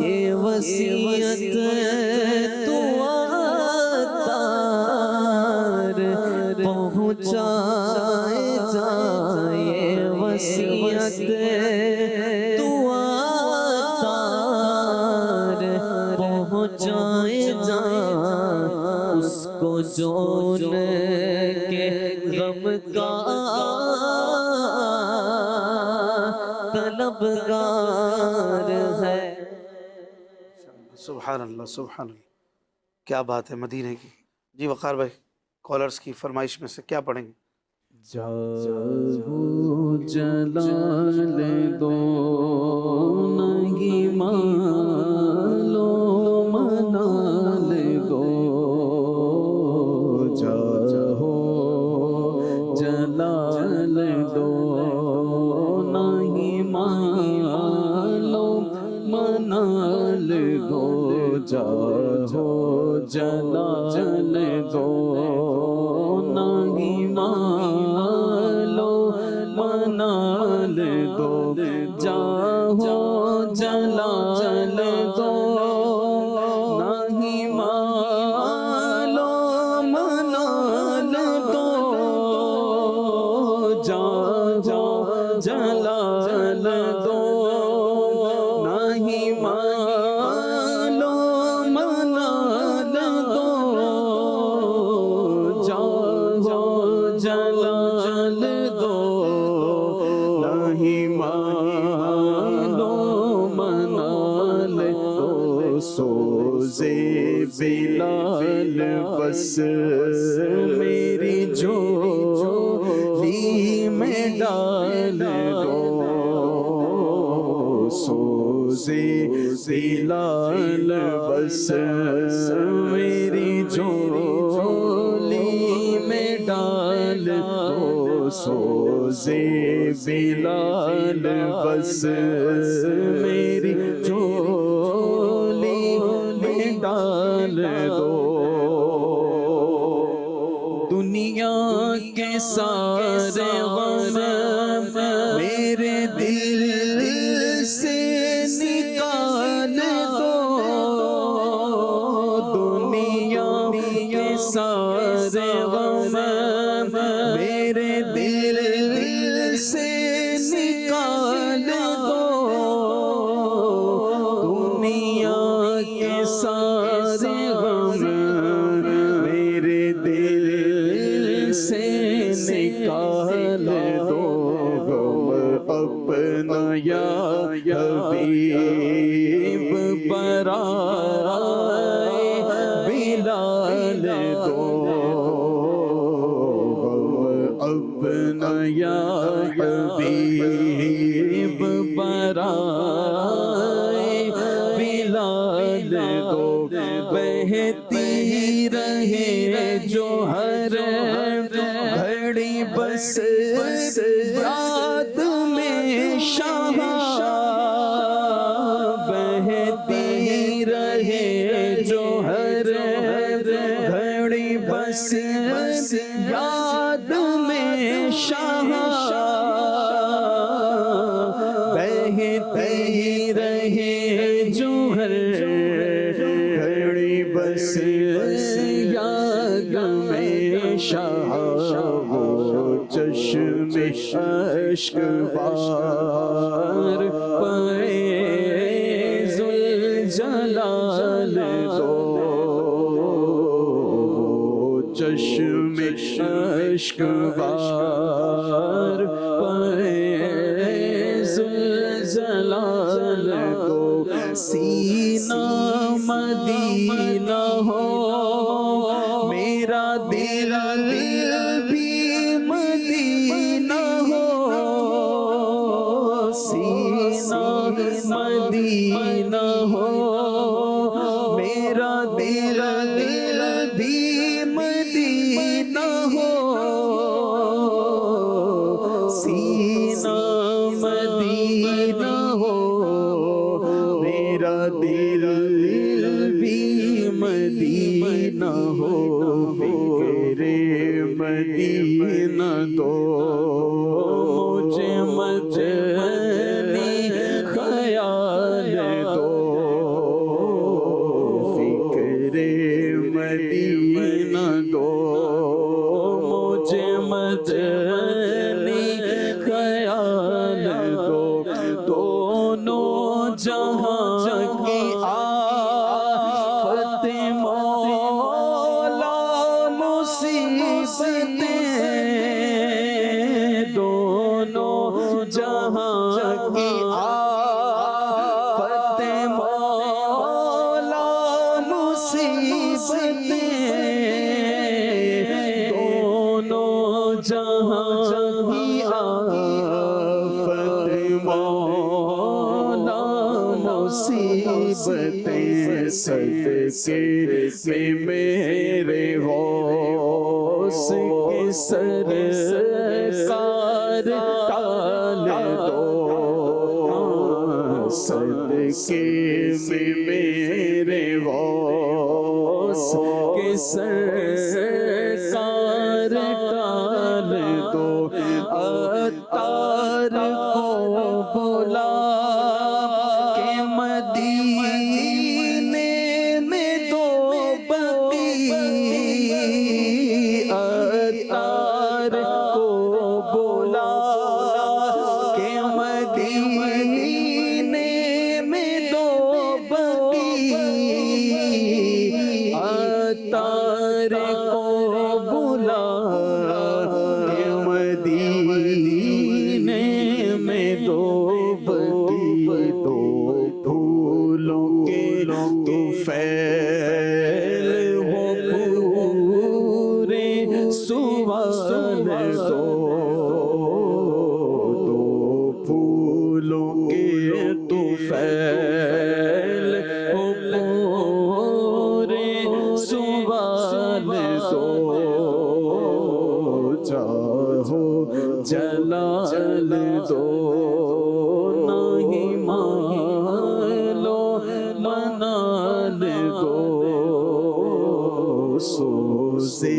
یہ وصیت تو عطار پہنچائے جا، یہ وصیت تو عطار پہنچائے جا، اس کو جو ان کے غم کا طلبگار ہے۔ سبحان اللہ سبحان اللہ، کیا بات ہے مدینے کی۔ جی وقار بھائی، کالرز کی فرمائش میں سے کیا پڑھیں گے؟ جاہو جلال دو نہیں مالو منال دو، جاہو جلال دو نہیں مالو منال دو، جاہو جلال دو نہیں مالو منال دو، جاہو جلال دو نہیں مالو منال دو، جاہو جلال دو نہیں مالو منال دو، جاہو جلال دو نہیں مالو منال دو، سوزے بلال بس میری جھولی میں ڈال دو، سوزے بلال بس میری جھولی میں ڈال دو، سوزے بلال بس میری جھولی میں ڈال دو، دنیا کے سارے غم میرے دل سے نکال دو، دنیا کے سارے غم میرے دل سے نکال دو، دنیا کے سارے غم میرے دل سے نکال دو، اپنا یا حبیب برائے بلال دو، اپنا یا حبیب برائے بلال دو، بہتی رہے جو ہر گھڑی بس یاد میں شاہ، بہتی رہے جو ہر گھڑی بس یاد میں شاہ، بہتی رہے جو ہر گھڑی بس یاد میں شاہ وہ چشم اشک بار پائے ذوالجلال دو چشم اشک بار پائے ذوالجلال دو سینہ مدینہ ہو میرا دل بھی مدینہ ہو سینہ مدینہ ہو میرا دل بھی مدینہ ہو سینہ مدینہ ہو میرا دل بھی مدینہ ہو فکر مدینہ دو مجھے مجنی خیال دو فکر مدینہ دو مجھے مجنی خیال دو دونوں جہاں کی آفت مولا مصیبتیں دونوں جہاں کی آفت مولا مصیبتیں دونوں جہاں کی آفت مولا مصیبتیں صدقے میرے غوث کے سرکار ٹال دو صدقے میرے غوث کے سرکار ٹال دو عطار کو بلا کہ مدینے میں دو بقی عطار کو بلا کہ مدینے میں دو بقی عطار کو بلا کہ مدینے میں دو بقی دو پھولوں کے تو فیل ہو پورے سوال دو دو پھولوں کے تو فیل ہو پورے سوال دو چاہو جلال دو نہیں مالو منال دو سوزے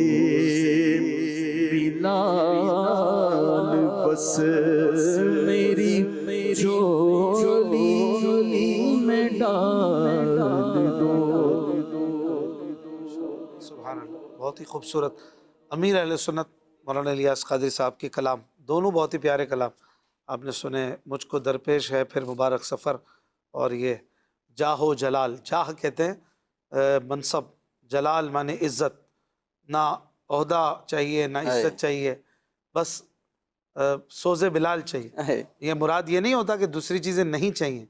بلال بس میری جھولی میں ڈال دو سبحان اللہ، بہت ہی خوبصورت امیر اہل سنت مولانا الیاس قادری صاحب کے کلام، دونوں بہت ہی پیارے کلام آپ نے سنے. مجھ کو درپیش ہے پھر مبارک سفر، اور یہ جاہ و جلال، جاہ کہتے ہیں منصب، جلال مانے عزت، نہ عہدہ چاہیے نہ عزت چاہیے، بس سوز بلال چاہیے. یہ مراد یہ نہیں ہوتا کہ دوسری چیزیں نہیں چاہیے،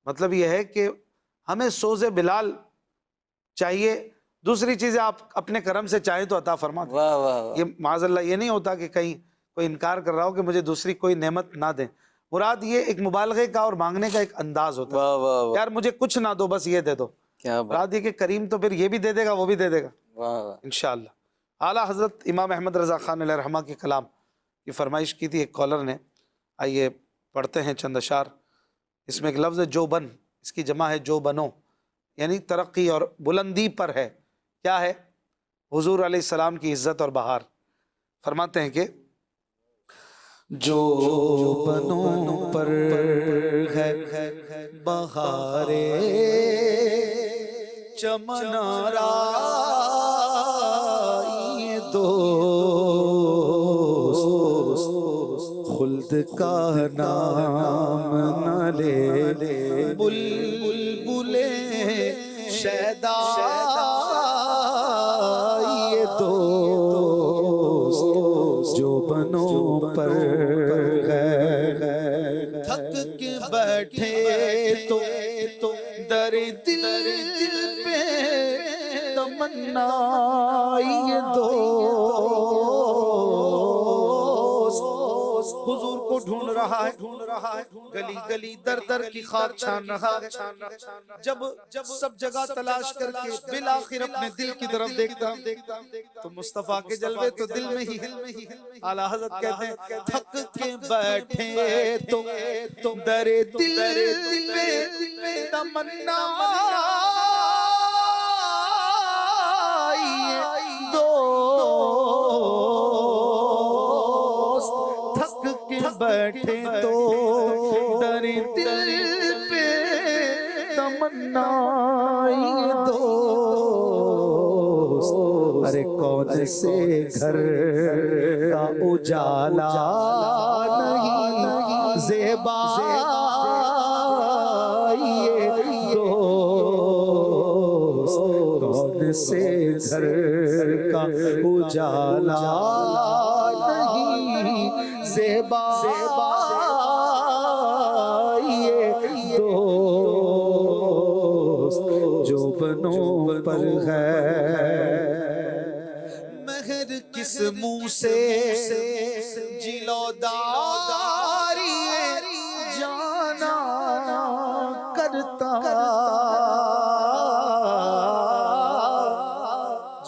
مطلب یہ ہے کہ ہمیں سوز بلال چاہیے، دوسری چیزیں آپ اپنے کرم سے چاہیں تو عطا فرما دیں. یہ معاذ اللہ یہ نہیں ہوتا کہ کہیں کوئی انکار کر رہا ہو کہ مجھے دوسری کوئی نعمت نہ دیں. مراد یہ ایک مبالغے کا اور مانگنے کا ایک انداز ہوتا ہے. یار مجھے کچھ نہ دو، بس یہ دے دو. مراد یہ کہ کریم تو پھر یہ بھی دے دے گا، وہ بھی دے دے گا انشاءاللہ. اعلیٰ حضرت امام احمد رضا خان علیہ رحمہ کے کلام کی فرمائش کی تھی ایک کالر نے. آئیے پڑھتے ہیں چند اشعار. اس میں ایک لفظ ہے جو بن، اس کی جمع ہے جو بنو، یعنی ترقی اور بلندی پر ہے. کیا ہے؟ حضور علیہ السلام کی عزت اور بہار. فرماتے ہیں کہ جو بنوں پر ہے بہارے چمن آرائی دو کا نام نہ لے بلبل شیدا یہ دوست جو بنوں پر ہے تھک کے بیٹھے تو در دل پہ تمنا یہ دوست حضور کو ڈھونڈ رہا ہے گلی گلی در در کی خاک چھان رہا ہے جب سب جگہ تلاش کر کے بالآخر اپنے دل کی طرف دیکھتا تو مصطفیٰ کے جلوے تو دل میں ہی اعلیٰ حضرت کہتے ہیں تھک کے بیٹھے تو در دل پہ تمنا بیٹھے تو در دل پہ تمنا دوست ارے کون سے گھر کا اجالا نہیں زیبا یہ دوست کون سے گھر کا اجالا نہیں زیبا یہ دوست جو بنوں پر ہے مہر کس منہ سے جلوداری جانا کرتا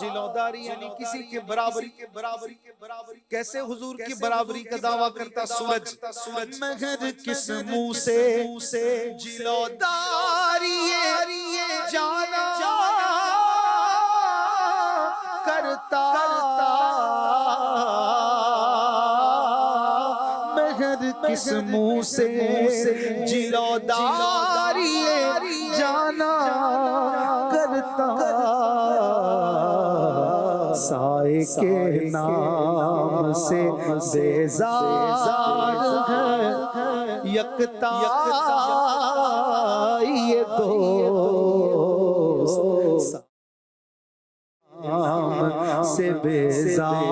جلوداری یعنی کسی کے برابری کیسے حضور کی برابری کا دعویٰ کرتا سورج مگر کس منہ سے جلوداری جانا کرتا مگر کس منہ سے جلوداری جانا کرتا سائے کے نام سے بیزار ہے یکتا یہ دوست نام سے بیزار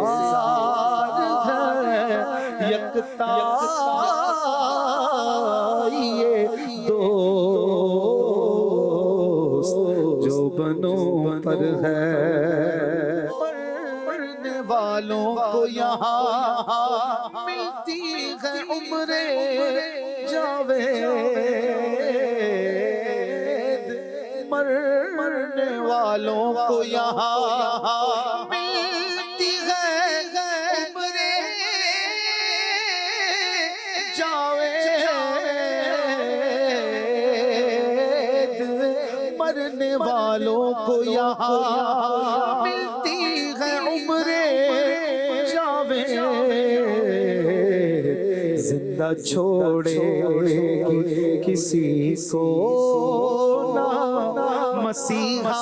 ہے یکتا یہ دوست جو بنوں پر ہے والوں کو یہاں ملتی ہے عمر جاوید مرنے والوں کو یہاں ملتی ہے عمر جاوید مرنے والوں کو یہاں ملتی ہے عمر زندہ چھوڑے کسی کو نہ مسیحا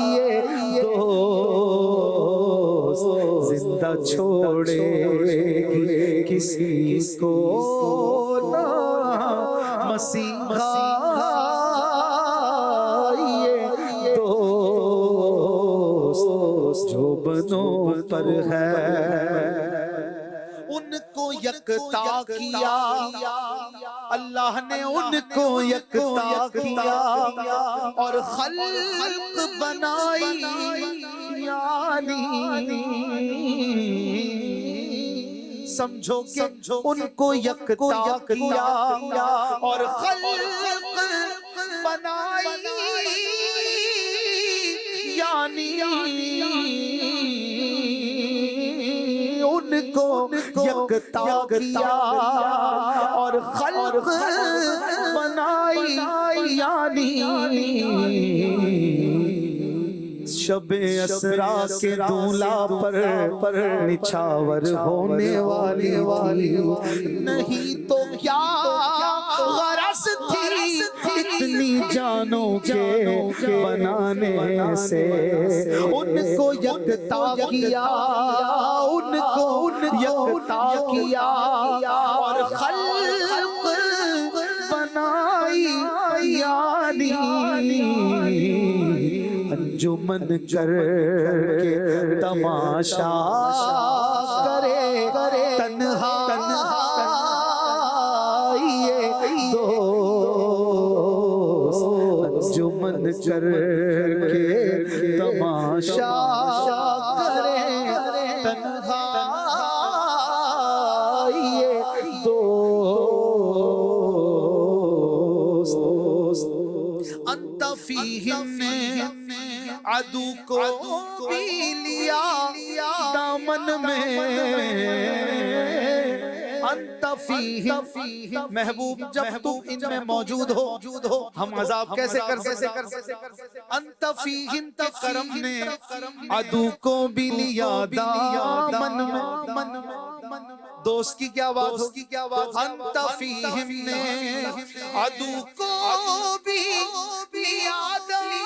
یہ دوست زندہ چھوڑے کسی کو نہ مسیحا یہ دوست جو بنوں پر ہے ان کو یکتا کیا اللہ نے ان کو یکتا کیا اور خلق بنائی یعنی سمجھو کہ ان کو یکتا کیا اور خلق بنائی یعنی ان کو یکتا کیا اور خلق بنائی یعنی شب اسرا کے دولا پر نچھاور ہونے والی نہیں تو کیا غرض تھی اتنی اپنی جانوں کے بنانے سے ان کو یکتا کیا، ان کو یکتا کیا اور خلق بنائی یعنی انجمن کر کے تماشا کرے تنہا یہ دوست، انجمن کر کے تماشا کرے تنہا یہ دوست۔ انت فیہم نے عدو کو بھی لیا دامن میں، انت فیہم محبوب جب تم ان میں موجود ہو ہم عذاب کیسے کر سکتے؟ انت فیہم کے کرم نے عدو کو بھی لیا دامن میں، دوست کی کیا بات ہو، انت فیہم نے عدو کو بھی لیا دامن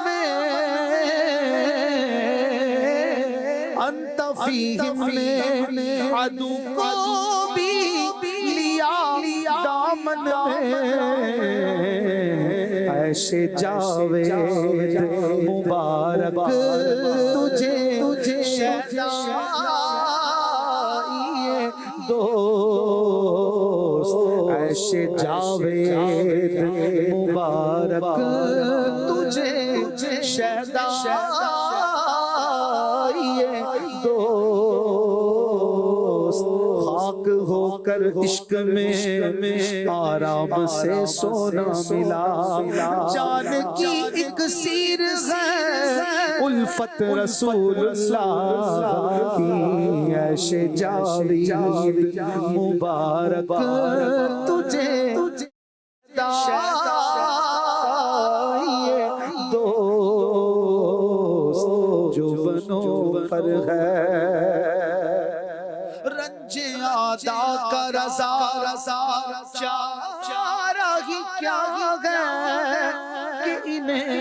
میں، انت فیہم نے عدو کو بھی لیا دامن میں، ایسے جاوید مبارک تجھے شہدائے دوست، ایسے جاوید مبارک تجھے شہدائے دوست، خاک ہو کر عشق میں آرام سے سونا ملا، جان کی اکسیر ہے الفت رسول اللہ کی، ایسے جاوید مبارک تجھے شہدائے دوست، جو بنوں پر ہے رنج آدا کا رضا چارہ ہی کیا ہے کہ انہیں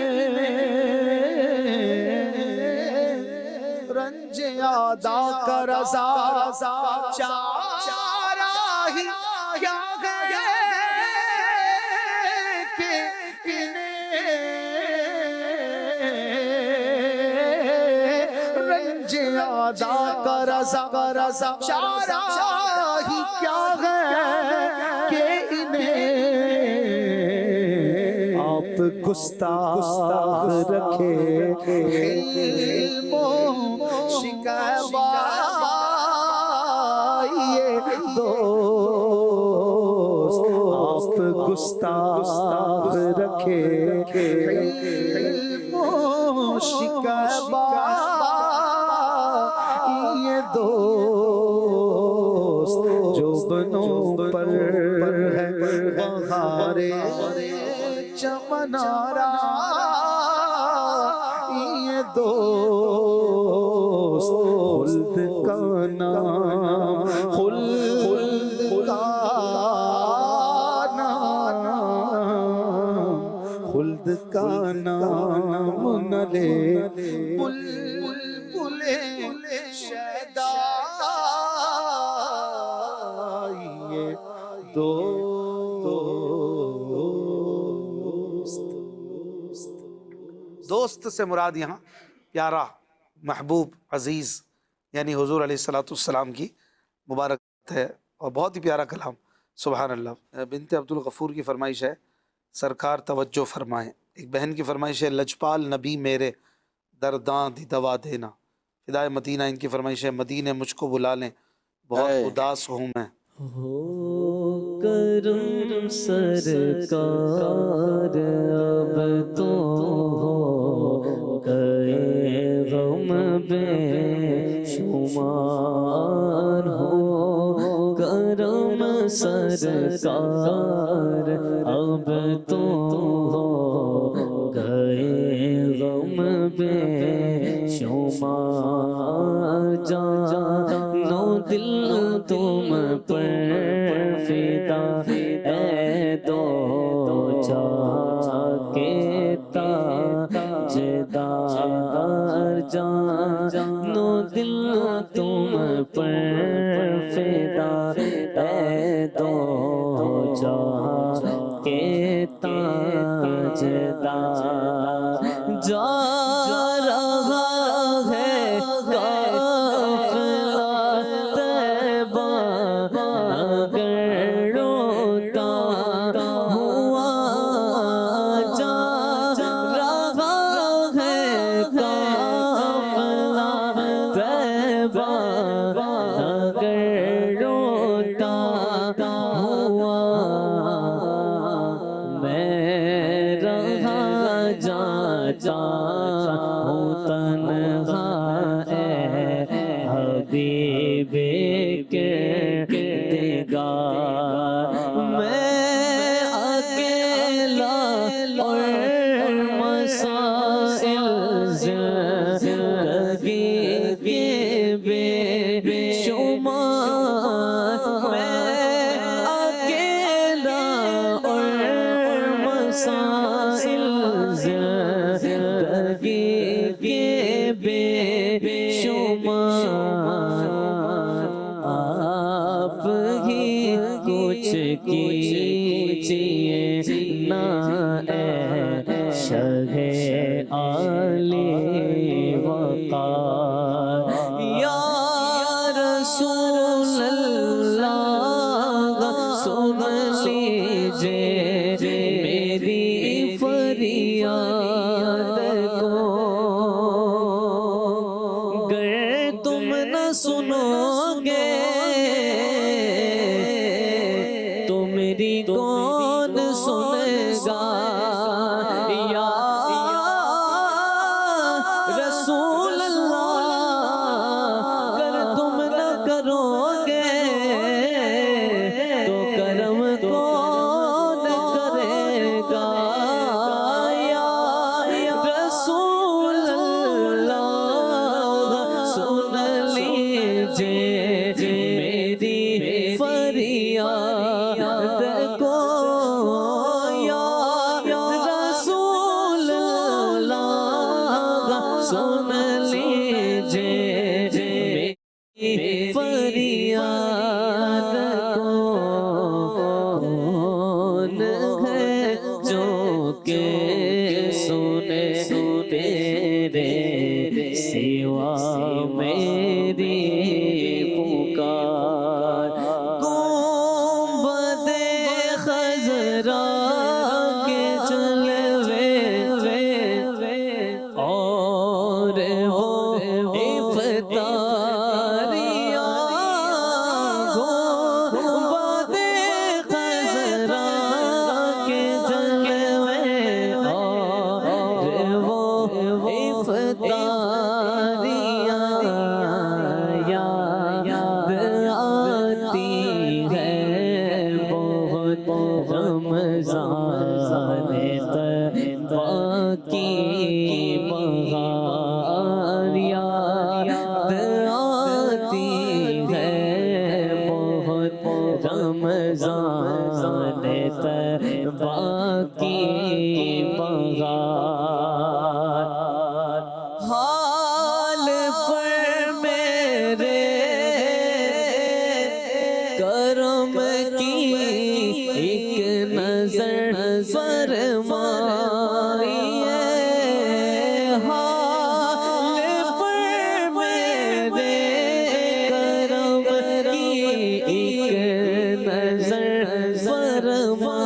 رنج آدا کا رضا چارہ ہی کیا ہے کہ انہیں رنج آدا کا رضا چارہ ہی کیا ہے کہ انہیں آپ گستاخ رکھے علم و شکایبائے دوست، آپ گستاخ رکھے علم و شکایبائے دوست، جو بنوں پر ہے بہار چمن آرا یہ دوست، خلد کا نام خلد کا نام خلد کا نام نہ لے بلبل شیدائے دوست سے مراد یہاں پیارا، محبوب، عزیز، یعنی حضور علیہ السلام کی مبارک ہے، اور بہت ہی پیارا کلام، سبحان اللہ۔ بنت عبد الغفور کی فرمائش ہے سرکار توجہ فرمائیں، ایک بہن کی فرمائش ہے لجپال نبی میرے درداں دی دوا دینا، فدائے مدینہ ان کی فرمائش ہے مدینے مجھ کو بلا لیں بہت اداس ہوں میں۔ ہو کرم سرکار اب تو ہو گئے غم بے شمار، ہو کرم سرکار اب تو ہو گئے غم بے شمار، جانو دل تم پر فدا اے جانو دل تم پر فدا اے دو جہاں کے تاجدار جا رہا ہے قافلہ طیبہ اگر روتا ہوا جا رہا ہے قافلہ طیبہ اگر روتا ہوا میں رہا جاتا ہوں تنہا اے حبیب کردگار میں اکیلا اور مسائل زندگی کے بے شمار میں اکیلا اور مسائل زندگی کے بے شمار آپ ہی کچھ کیجیے نا اے شہ عالی وقار یا رسول اللہ سن لیجیے میری فریاد کو گر تم نہ سنو گے تو میری کون سنے گا یا رسول اللہ اگر تم نہ کرو گے تو کرم کون کرے گا یا رسول اللہ سن لیجیے میری فریاد کو یا رسول اللہ سن لیجیے میری فریاد کو کون ہے جو کہ سنے تیرے سوا میری پکار گنبد خضرا کے جلوے اور وہ افطاریاں گنبد خضرا کے جلوے اور وہ افطاریاں یاد آتی ہے بہت رمضان طیبہ کی بہار یاد آتی ہے بہت رمضان طیبہ کی بہار حال پر میرے کرم کی ایک نظر فرمائیے حال پر میرے کرم کی ایک نظر فرمائیے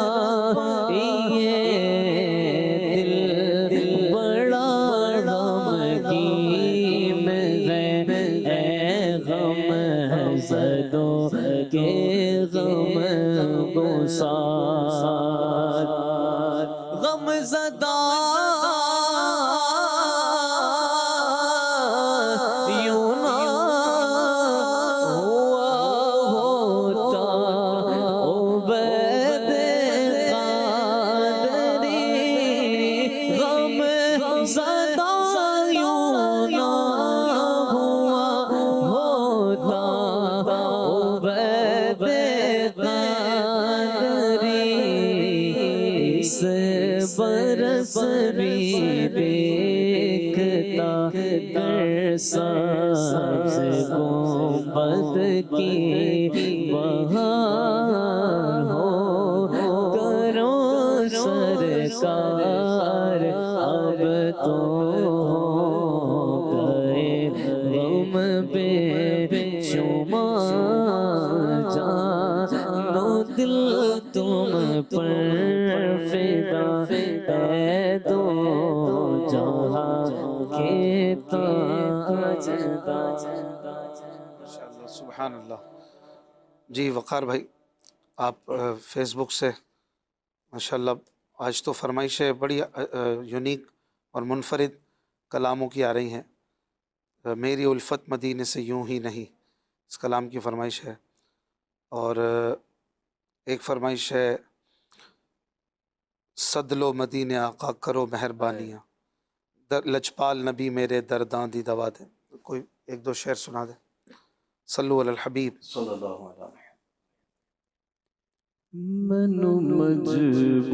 دل بڑا غمگین ہے اے غم زدوں کے غم گسار غم زدہ یوں نہ ہوا ہوتا عبید قادری غم زدہ یوں نہ ہوا ہوتا عبید قادری اس برس بھی دیکھتے در سبز گنبد کی بہار ہو کرو سرکار اب تو گئے غم بے شمار جانو دل تم پر فدا اے دو جہاں کے ماشاءاللہ سبحان اللہ. جی وقار بھائی آپ فیس بک سے ماشاءاللہ آج تو فرمائشیں بڑی یونیک اور منفرد کلاموں کی آ رہی ہیں. میری الفت مدینے سے یوں ہی نہیں، اس کلام کی فرمائش ہے. اور ایک فرمائش ہے صدلو مدینے آقا کرو مہربانیاں، لجپال نبی میرے درداں دی دوا دے. کوئی ایک دو شعر سنا دے. صلو علی الحبیب صلی اللہ علیہ وسلم. منو مجبوریاں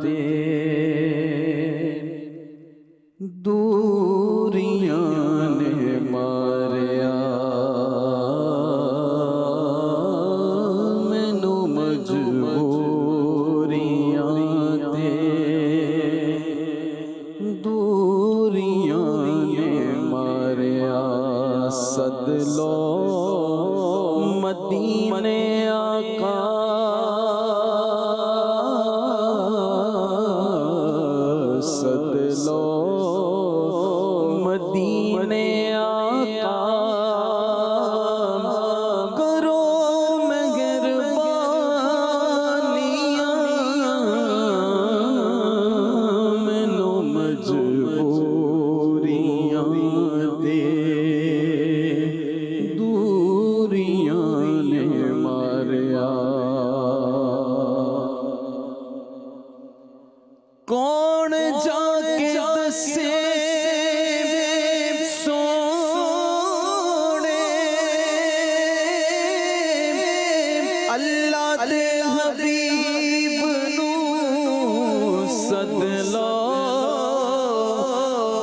تے دوریاں نے ماریا، منو مجبوریاں تے دوریاں نے ماریا، سد لو مدینے آقا سد لو مدینے آقا کرو مہربانیاں، منو مجبوریاں دے دوریاں نے ماریا. کون جا کے دسے سونے اللہ دے حبیب نو سد لو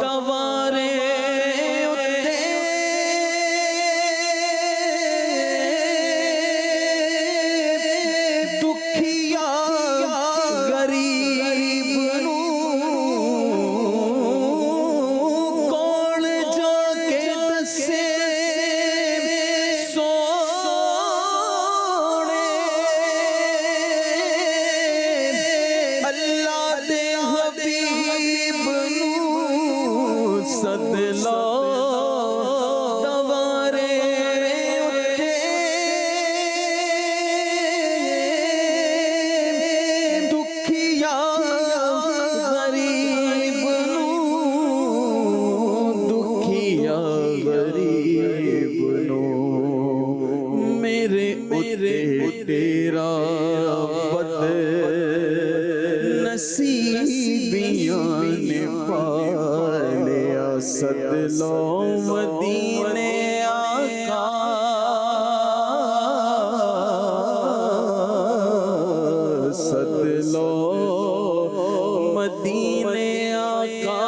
دوارے دکھیا غریب نو کون جا کے دسے سونے اللہ دے حبیب نو سد لو دوارے دکھیا غریب نو دکھیا غریب نو میرے تیرا بد نصیبیاں نے پالیا، سد لو مدینے آقا سد لو مدینے آقا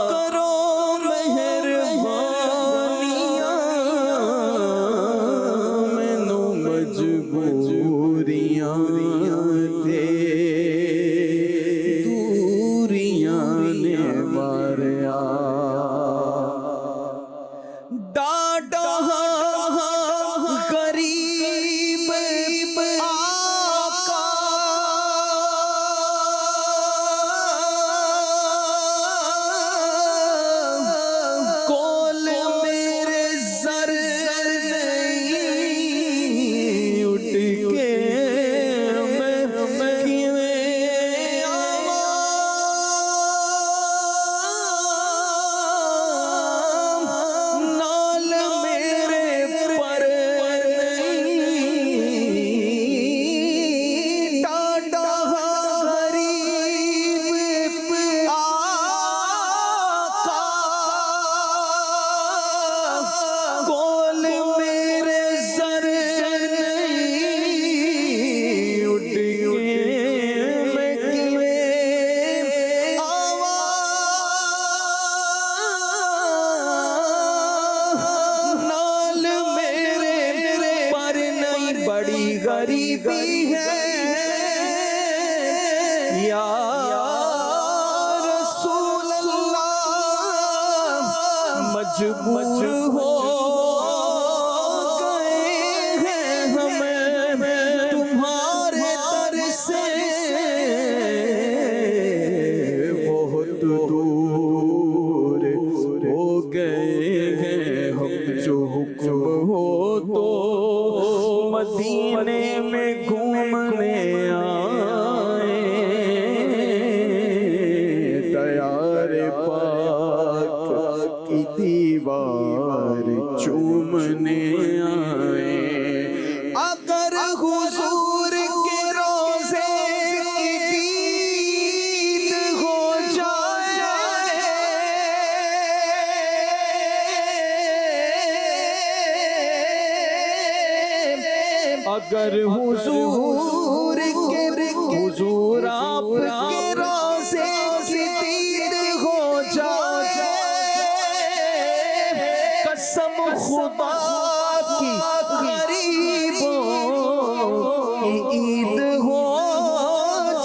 کرو مہربانیاں، منو مجبوریاں دے دوریاں نے ماریا. ڈاڈا غریب آقا مجبور ہو گئے ہیں ہم تمہارے در سے بہت دور ہو گئے ہیں ہم جو حکم ہو تو مدینے میں گھومنے آئے دیار پاک کی دیوار چومنے آئے اگر حضور کے روزے کی دید ہو جائے اگر حضور آپ کے روزے کی دید ہو جائے قسم خدا کی غریبوں کی عید ہو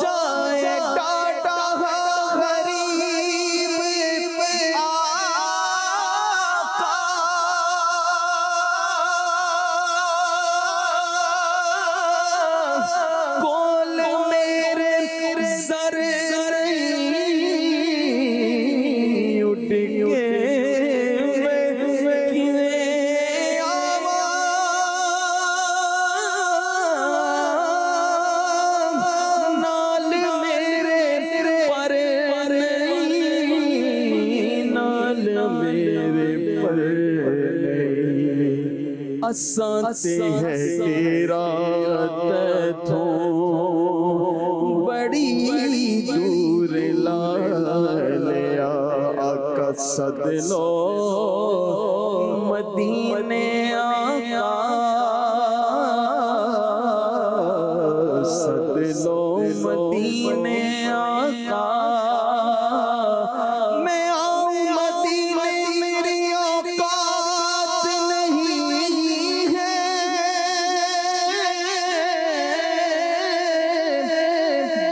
جائے ٹاٹا غریب آقا کول میرے زر اٹھ کے اساتے ہیں تیرا تیتھوں بڑی دور لا لیا آقا صد لو مدینے آقا صد لو مدینے آقا میں آؤں مدینے میری اوقات نہیں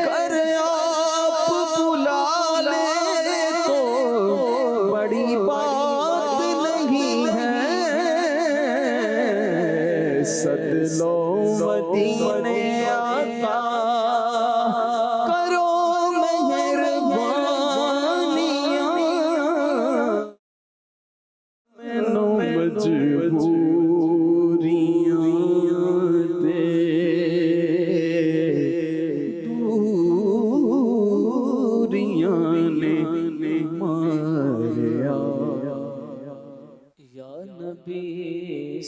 کر آپ بلا لے تو بڑی بات نہیں ہے صد لو مدینے آقا کرو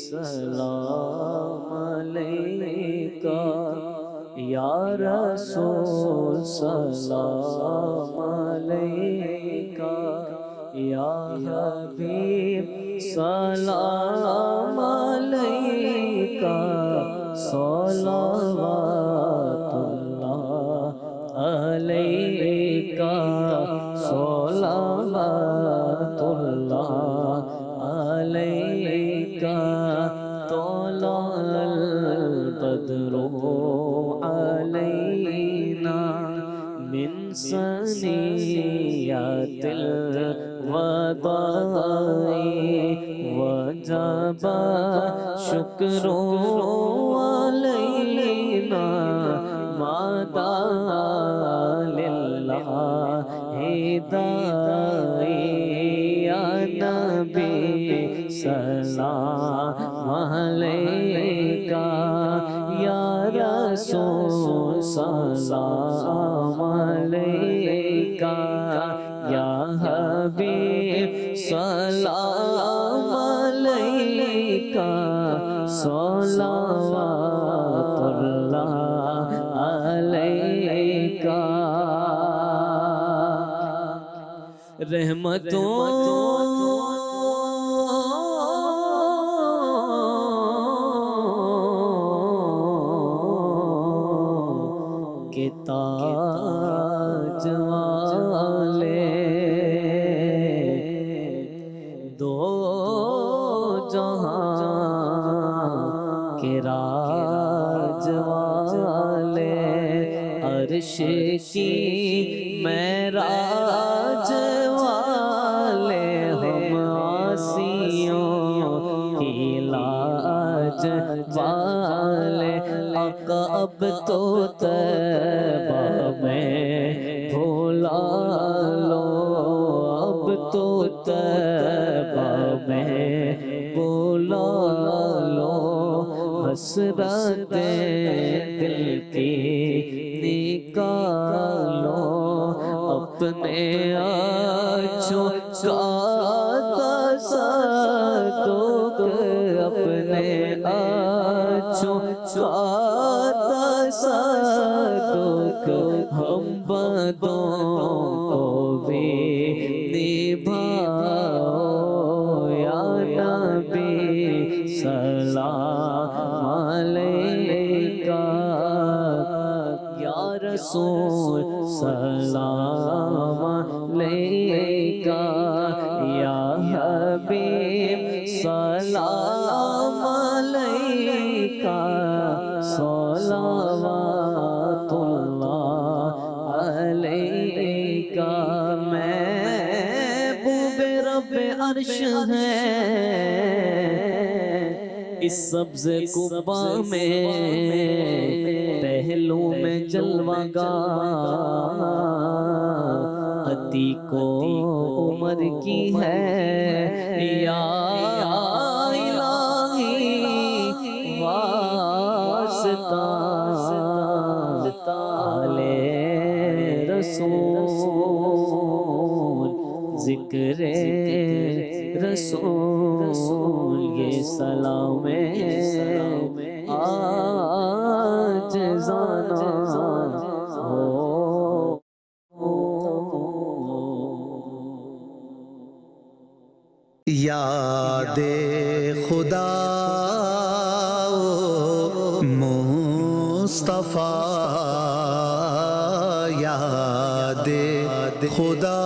سلام علیکہ یا رسول سلام علیکہ یا حبیب سلام علیکہ صلوات اللہ علیکہ صلوات اللہ علیکہ طلع البدر علینا من ثنیات الوداع وجب شکر علینا ما دعا للہ داعی یا نبی سلام علیکہ یا رسول سلام علیکہ یا حبیب سلام علیکہ صلوات اللہ علیکہ رحمتوں کے تاج والے دو جہاں کے راج والے عرش کی معراج والے ہم آسیوں کی لاج والے آقا اب تو طیبہ میں بھولا لو، اب تو طیبہ میں بھولا لو، حسرتیں دل کی نکالو، اپنے آنچوں کا تصدق، اپنے آنچوں کا تصدق، ہم بدوں کو بھی نبھاؤ، یا نبی سلام علیکہ، یا رسول سلام علیکہ، یا حبیب سلام علیکہ، صلوات اللہ علیکہ۔ محبوب رب عرش ہے اس سبز قبا میں، پہلو میں جلوہ گاہ، عتیق و عمر کی ہے یا الہی واسطہ، آل رسول ذکر رسول، یہ سلام عاجزانہ ہو۔ یاد خدا مصطفیٰ، یاد خدا